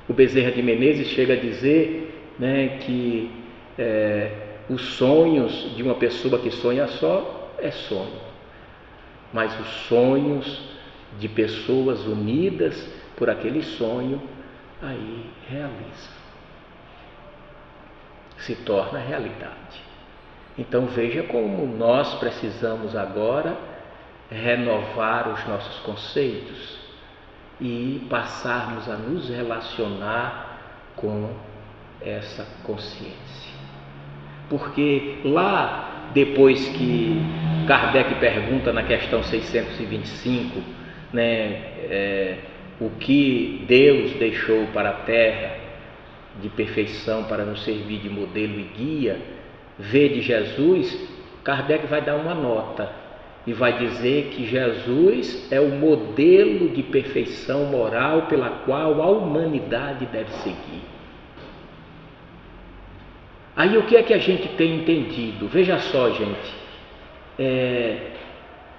O Bezerra de Menezes chega a dizer, né, que os sonhos de uma pessoa que sonha só é sonho. Mas os sonhos de pessoas unidas por aquele sonho, aí realiza. Se torna realidade. Então veja como nós precisamos agora renovar os nossos conceitos e passarmos a nos relacionar com essa consciência. Porque lá, depois que Kardec pergunta na questão 625, né, o que Deus deixou para a Terra, de perfeição para nos servir de modelo e guia, vê de Jesus, Kardec vai dar uma nota e vai dizer que Jesus é o modelo de perfeição moral pela qual a humanidade deve seguir. Aí o que é que a gente tem entendido? Veja só, gente,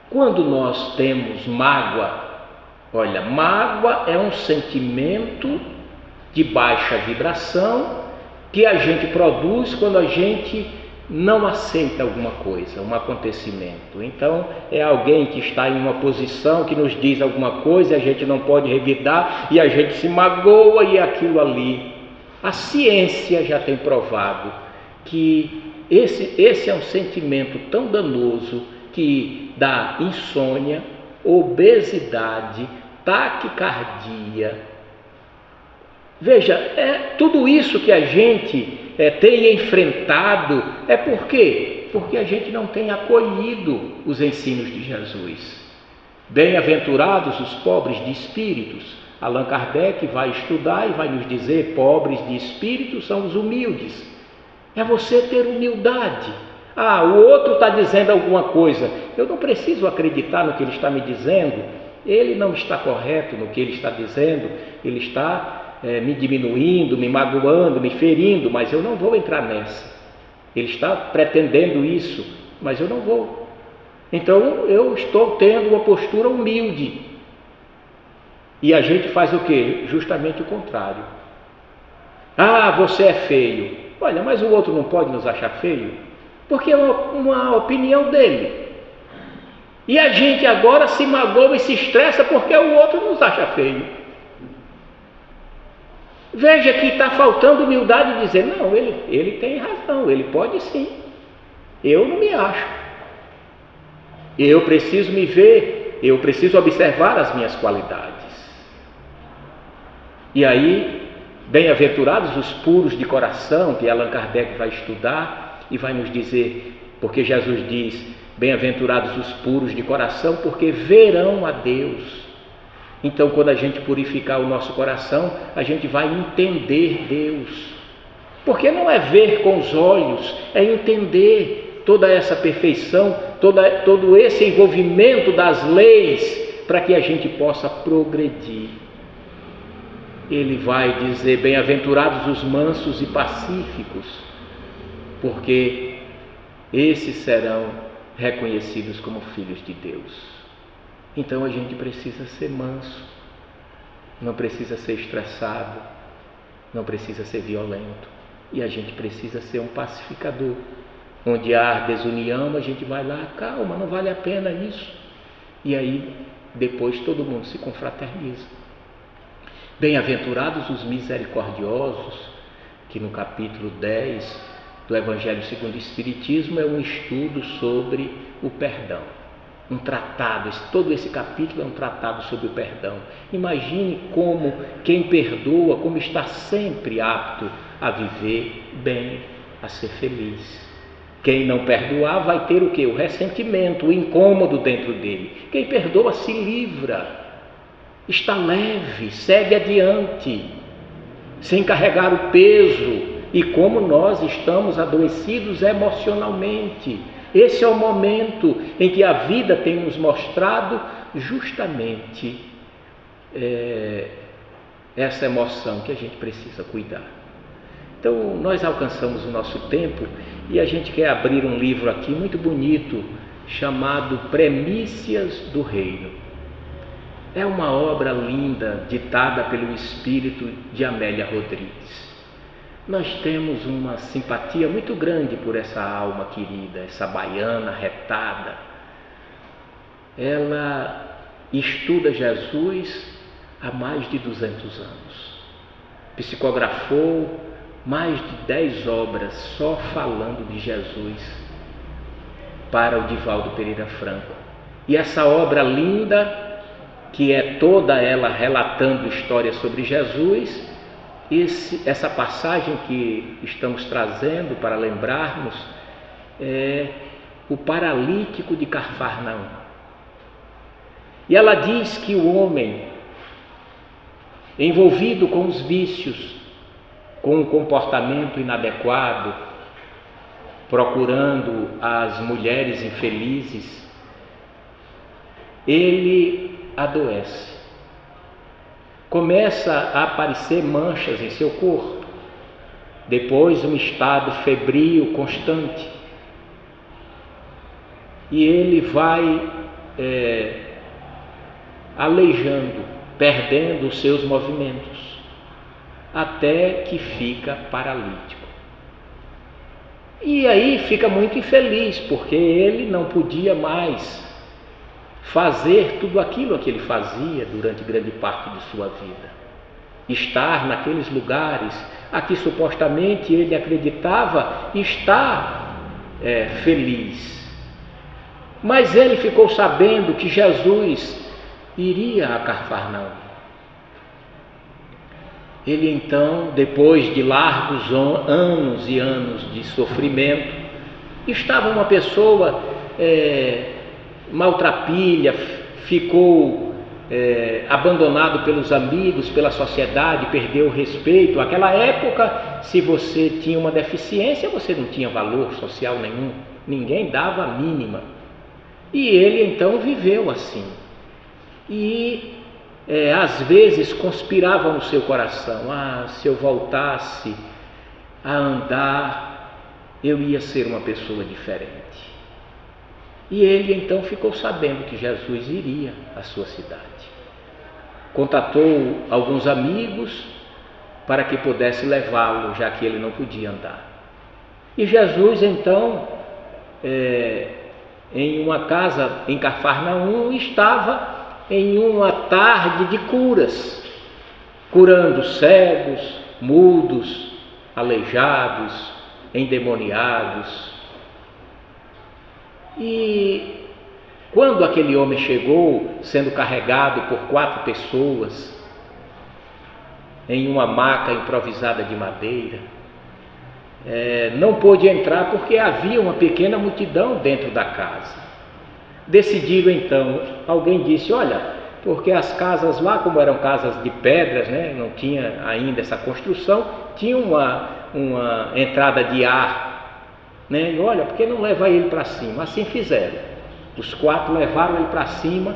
quando nós temos mágoa, olha, mágoa é um sentimento de baixa vibração que a gente produz quando a gente não aceita alguma coisa, um acontecimento. Então, é alguém que está em uma posição que nos diz alguma coisa e a gente não pode revidar e a gente se magoa e aquilo ali. A ciência já tem provado que esse é um sentimento tão danoso que dá insônia, obesidade, taquicardia. Veja, tudo isso que a gente tem enfrentado é por quê? Porque a gente não tem acolhido os ensinos de Jesus. Bem-aventurados os pobres de espíritos. Allan Kardec vai estudar e vai nos dizer: pobres de espírito são os humildes. É você ter humildade. O outro está dizendo alguma coisa, eu não preciso acreditar no que ele está me dizendo, ele não está correto no que ele está dizendo, ele está me diminuindo, me magoando, me ferindo, mas eu não vou entrar nessa. Ele está pretendendo isso, mas eu não vou. Então eu estou tendo uma postura humilde. E a gente faz o quê? Justamente o contrário. Você é feio. Olha, mas o outro não pode nos achar feio, porque é uma opinião dele. E a gente agora se magoa e se estressa porque o outro nos acha feio. Veja que está faltando humildade de dizer: não, ele tem razão, ele pode sim. Eu não me acho. Eu preciso me ver, eu preciso observar as minhas qualidades. E aí, bem-aventurados os puros de coração, que Allan Kardec vai estudar e vai nos dizer, porque Jesus diz: bem-aventurados os puros de coração, porque verão a Deus. Então, quando a gente purificar o nosso coração, a gente vai entender Deus. Porque não é ver com os olhos, é entender toda essa perfeição, todo esse envolvimento das leis, para que a gente possa progredir. Ele vai dizer: bem-aventurados os mansos e pacíficos, porque esses serão reconhecidos como filhos de Deus. Então a gente precisa ser manso, não precisa ser estressado, não precisa ser violento, e a gente precisa ser um pacificador. Onde há desunião, a gente vai lá: calma, não vale a pena isso. E aí depois todo mundo se confraterniza. Bem-aventurados os misericordiosos, que no capítulo 10 do Evangelho segundo o Espiritismo é um estudo sobre o perdão. Um tratado, todo esse capítulo é um tratado sobre o perdão. Imagine como quem perdoa, como está sempre apto a viver bem, a ser feliz. Quem não perdoar vai ter o quê? O ressentimento, o incômodo dentro dele. Quem perdoa se livra, está leve, segue adiante, sem carregar o peso. E como nós estamos adoecidos emocionalmente, esse é o momento em que a vida tem nos mostrado justamente essa emoção que a gente precisa cuidar. Então, nós alcançamos o nosso tempo e a gente quer abrir um livro aqui muito bonito, chamado Premissas do Reino. É uma obra linda, ditada pelo espírito de Amélia Rodrigues. Nós temos uma simpatia muito grande por essa alma querida, essa baiana retada. Ela estuda Jesus há mais de 200 anos. Psicografou mais de 10 obras só falando de Jesus para o Divaldo Pereira Franco. E essa obra linda, que é toda ela relatando histórias sobre Jesus, essa passagem que estamos trazendo para lembrarmos é o paralítico de Cafarnaum. E ela diz que o homem, envolvido com os vícios, com um comportamento inadequado, procurando as mulheres infelizes, ele adoece. Começa a aparecer manchas em seu corpo, depois um estado febril constante, e ele vai aleijando, perdendo os seus movimentos, até que fica paralítico. E aí fica muito infeliz, porque ele não podia mais fazer tudo aquilo que ele fazia durante grande parte de sua vida. Estar naqueles lugares a que supostamente ele acreditava estar feliz. Mas ele ficou sabendo que Jesus iria a Cafarnaum. Ele então, depois de largos anos e anos de sofrimento, estava uma pessoa maltrapilha, ficou abandonado pelos amigos, pela sociedade, perdeu o respeito. Naquela época, se você tinha uma deficiência, você não tinha valor social nenhum, ninguém dava a mínima. E ele então viveu assim. E às vezes conspirava no seu coração: se eu voltasse a andar, eu ia ser uma pessoa diferente. E ele então ficou sabendo que Jesus iria à sua cidade. Contatou alguns amigos para que pudesse levá-lo, já que ele não podia andar. E Jesus então, em uma casa em Cafarnaum, estava em uma tarde de curas, curando cegos, mudos, aleijados, endemoniados. E quando aquele homem chegou, sendo carregado por 4 pessoas, em uma maca improvisada de madeira, não pôde entrar porque havia uma pequena multidão dentro da casa. Decidiram então, alguém disse: olha, porque as casas lá, como eram casas de pedras, não tinha ainda essa construção, tinha uma entrada de ar, E olha, por que não leva ele para cima? Assim fizeram. Os 4 levaram ele para cima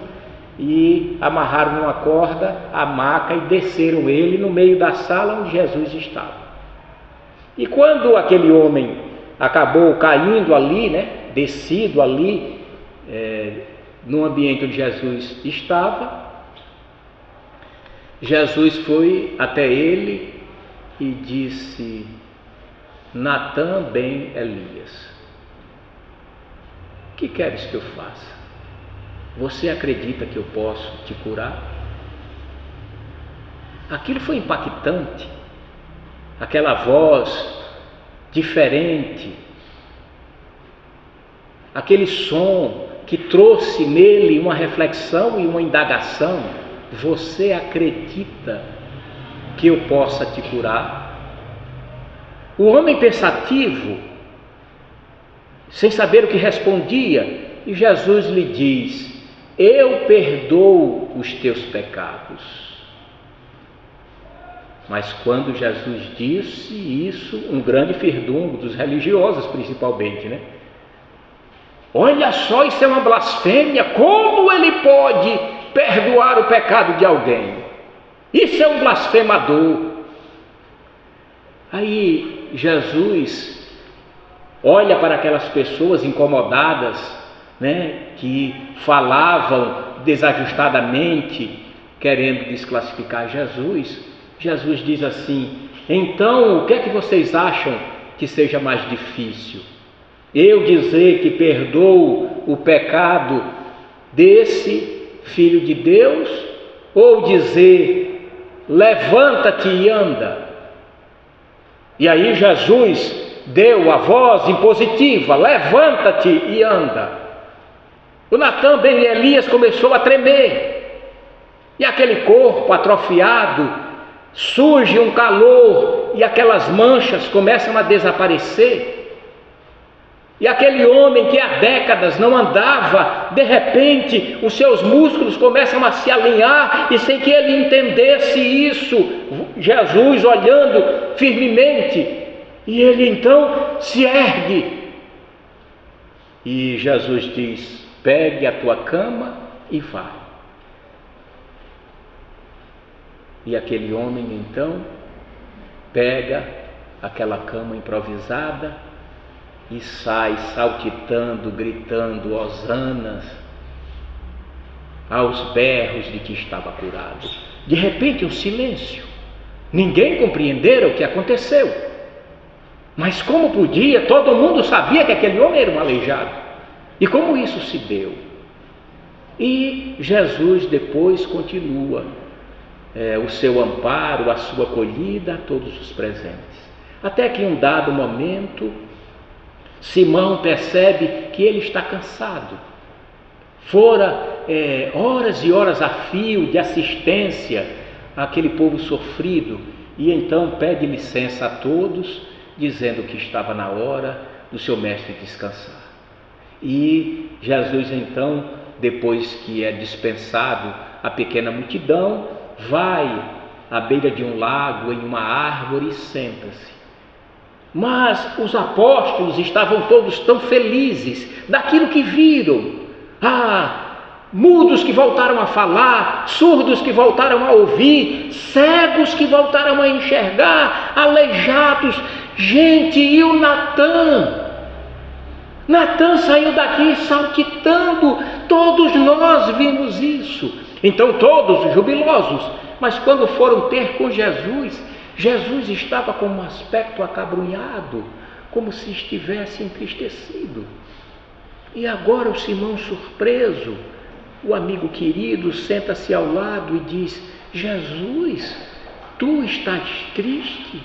e amarraram numa corda a maca e desceram ele no meio da sala onde Jesus estava. E quando aquele homem acabou caindo ali, descido ali, no ambiente onde Jesus estava, Jesus foi até ele e disse: Natã ben Elias, que queres que eu faça? Você acredita que eu posso te curar? Aquilo foi impactante, aquela voz diferente, aquele som que trouxe nele uma reflexão e uma indagação. Você acredita que eu possa te curar? O homem pensativo, sem saber o que respondia, e Jesus lhe diz: eu perdoo os teus pecados. Mas quando Jesus disse isso, um grande furdunço dos religiosos principalmente, Olha só, isso é uma blasfêmia. Como ele pode perdoar o pecado de alguém? Isso é um blasfemador. Aí Jesus olha para aquelas pessoas incomodadas, que falavam desajustadamente, querendo desclassificar Jesus. Jesus diz assim: então, o que é que vocês acham que seja mais difícil? Eu dizer que perdoo o pecado desse filho de Deus, ou dizer: levanta-te e anda? E aí Jesus deu a voz impositiva: levanta-te e anda. O Natã ben Elias começou a tremer, e aquele corpo atrofiado, surge um calor, e aquelas manchas começam a desaparecer. E aquele homem que há décadas não andava, de repente os seus músculos começam a se alinhar, e sem que ele entendesse isso, Jesus olhando firmemente, e ele então se ergue. E Jesus diz: pegue a tua cama e vai. E aquele homem então pega aquela cama improvisada e sai saltitando, gritando hosanas, aos berros de que estava curado. De repente um silêncio. Ninguém compreendera o que aconteceu. Mas como podia? Todo mundo sabia que aquele homem era um aleijado. E como isso se deu? E Jesus depois continua o seu amparo, a sua acolhida a todos os presentes. Até que em um dado momento, Simão percebe que ele está cansado. Fora horas e horas a fio de assistência àquele povo sofrido, e então pede licença a todos, dizendo que estava na hora do seu mestre descansar. E Jesus então, depois que é dispensado a pequena multidão, vai à beira de um lago, em uma árvore, e senta-se. Mas os apóstolos estavam todos tão felizes daquilo que viram. Mudos que voltaram a falar, surdos que voltaram a ouvir, cegos que voltaram a enxergar, aleijados. Gente, e o Natan? Natan saiu daqui saltitando, todos nós vimos isso. Então todos jubilosos, mas quando foram ter com Jesus, Jesus estava com um aspecto acabrunhado, como se estivesse entristecido. E agora o Simão, surpreso, o amigo querido, senta-se ao lado e diz: Jesus, tu estás triste?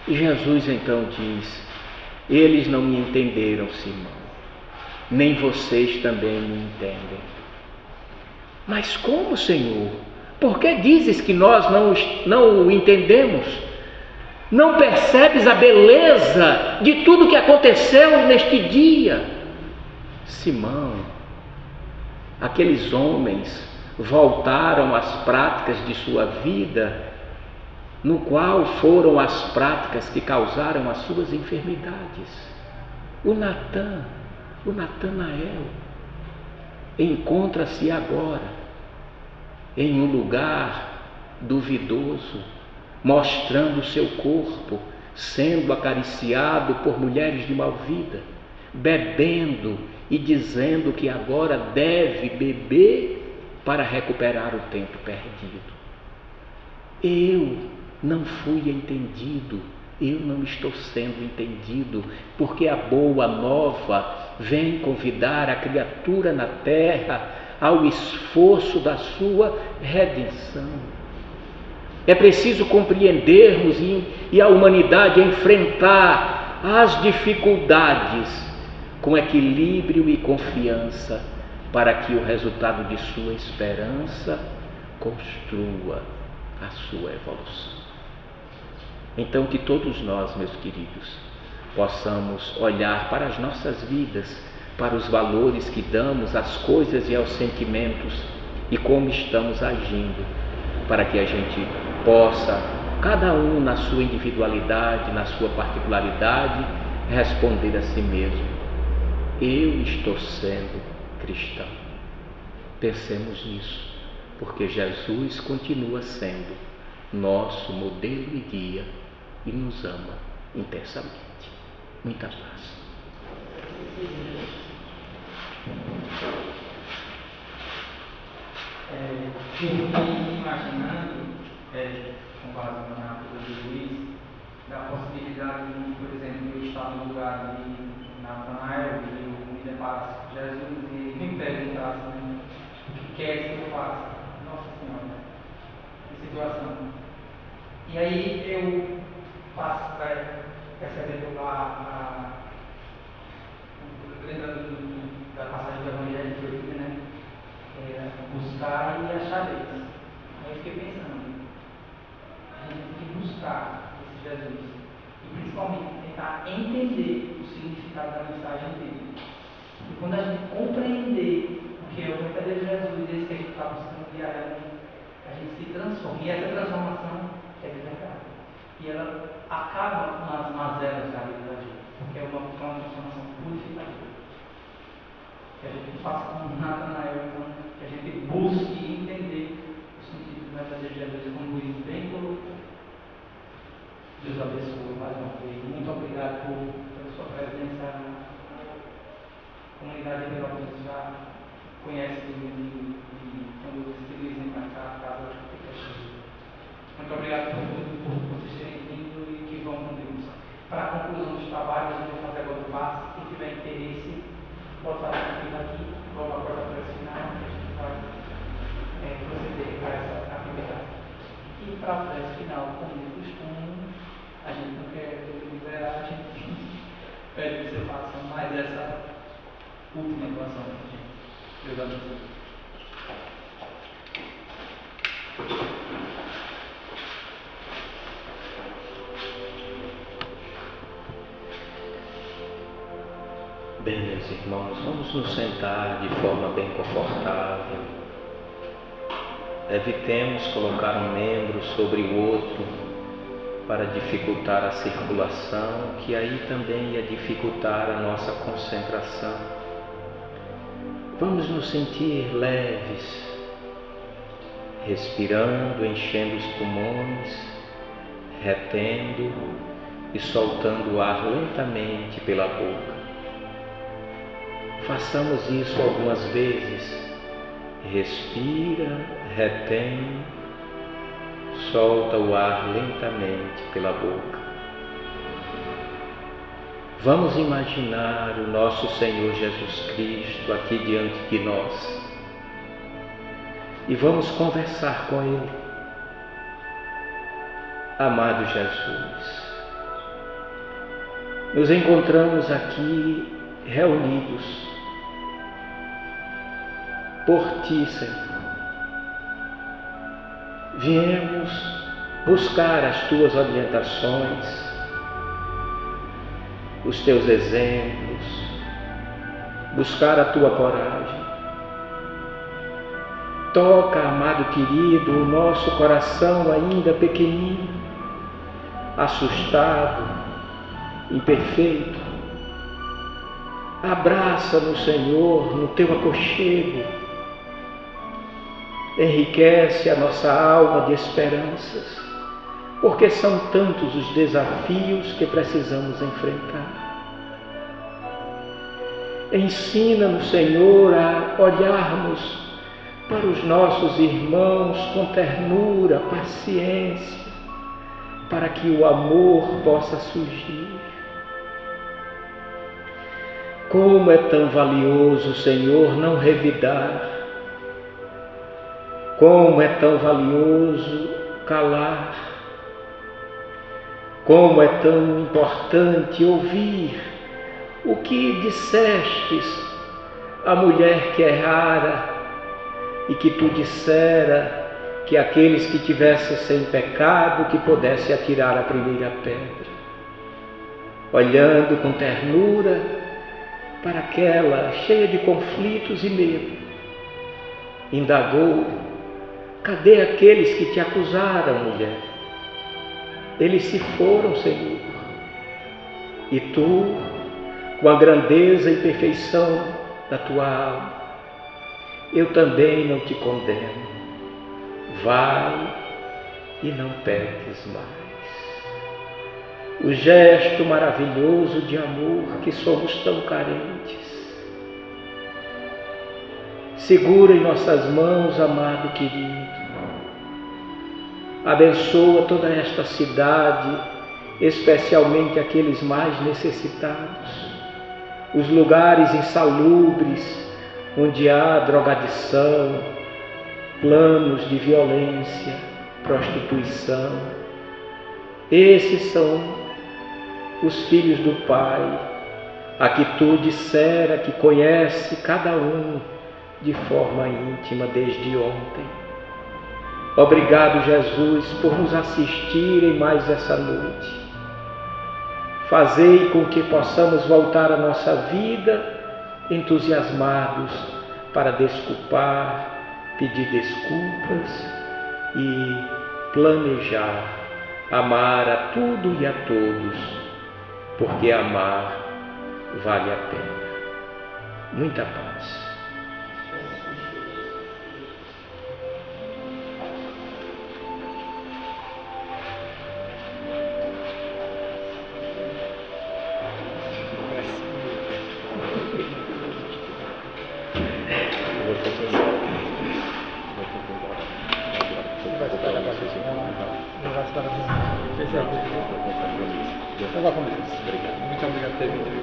E Jesus então diz: eles não me entenderam, Simão, nem vocês também me entendem. Mas como, Senhor? Por que dizes que nós não o entendemos? Não percebes a beleza de tudo que aconteceu neste dia? Simão, aqueles homens voltaram às práticas de sua vida, no qual foram as práticas que causaram as suas enfermidades. O Natanael, encontra-se agora em um lugar duvidoso, mostrando o seu corpo, sendo acariciado por mulheres de mau vida, bebendo e dizendo que agora deve beber para recuperar o tempo perdido. Eu não fui entendido, eu não estou sendo entendido, porque a boa nova vem convidar a criatura na terra ao esforço da sua redenção. É preciso compreendermos e a humanidade enfrentar as dificuldades com equilíbrio e confiança, para que o resultado de sua esperança construa a sua evolução. Então, que todos nós, meus queridos, possamos olhar para as nossas vidas, para os valores que damos às coisas e aos sentimentos e como estamos agindo, para que a gente possa, cada um na sua individualidade, na sua particularidade, responder a si mesmo: eu estou sendo cristão. Pensemos nisso, porque Jesus continua sendo nosso modelo e guia e nos ama intensamente. Muita paz. Fico imaginando, com base na coisa de Luiz, da possibilidade de, por exemplo, eu estar no lugar de Natanael e eu me deparasse com Jesus e ele me perguntasse: o que queres que eu faça? Nossa Senhora, que situação. E aí eu passo, percebendo lá, lembrando da passagem do Evangelho que eu li, né? Buscar e achareis. Aí eu fiquei pensando, a gente tem que buscar esse Jesus. E principalmente tentar entender o significado da mensagem dele. E quando a gente compreender o que é o verdadeiro Jesus, esse que a gente está buscando diariamente, a gente se transforma. E essa transformação é de verdade. E ela acaba nas mazelas da vida da gente, porque é uma transformação purificadora. Que a gente faça como Natanael, então, que a gente busque entender o sentido do verdadeiro Jesus, como Luiz bem colocou. Deus abençoe mais uma vez. Muito obrigado pela sua presença. A comunidade de Perópolis já conhece de quando vocês dizem para cá, a casa fica cheia. Muito obrigado por vocês terem vindo e que vão com Deus. Para a conclusão dos trabalhos, a gente vai fazer agora o passo. Quem tiver interesse, pode fazer comigo aqui, vamos para a porta para o final, que a gente vai proceder a essa atividade. E para a prece final, como de costume, a gente não quer liberar, a gente pede que você faça mais essa última doação para a gente. Deus abençoe. Bem, meus irmãos, vamos nos sentar de forma bem confortável. Evitemos colocar um membro sobre o outro para dificultar a circulação, que aí também ia dificultar a nossa concentração. Vamos nos sentir leves, respirando, enchendo os pulmões, retendo e soltando o ar lentamente pela boca. Façamos isso algumas vezes. Respira, retém, solta o ar lentamente pela boca. Vamos imaginar o nosso Senhor Jesus Cristo aqui diante de nós e vamos conversar com Ele. Amado Jesus, nos encontramos aqui reunidos por Ti, Senhor. Viemos buscar as Tuas orientações, os Teus exemplos, buscar a Tua coragem. Toca, amado querido, o nosso coração ainda pequenino, assustado, imperfeito. Abraça-nos, Senhor, no Teu aconchego. Enriquece a nossa alma de esperanças, porque são tantos os desafios que precisamos enfrentar. Ensina-nos, Senhor, a olharmos para os nossos irmãos com ternura, paciência, para que o amor possa surgir. Como é tão valioso, Senhor, não revidar. Como é tão valioso calar. Como é tão importante ouvir o que dissestes à mulher que errara e que tu dissera que aqueles que tivessem sem pecado que pudessem atirar a primeira pedra. Olhando com ternura para aquela cheia de conflitos e medo, indagou: cadê aqueles que te acusaram, mulher? Eles se foram, Senhor. E tu, com a grandeza e perfeição da tua alma, eu também não te condeno. Vai e não peques mais. O gesto maravilhoso de amor que somos tão carentes. Segura em nossas mãos, amado querido. Abençoa toda esta cidade, especialmente aqueles mais necessitados, os lugares insalubres, onde há drogadição, planos de violência, prostituição. Esses são os filhos do Pai, a que tu dissera que conhece cada um de forma íntima desde ontem. Obrigado, Jesus, por nos assistir em mais essa noite. fazei com que possamos voltar à nossa vida entusiasmados para desculpar, pedir desculpas e planejar, amar a tudo e a todos, porque amar vale a pena. Muita paz. Muito obrigado por ter vindo.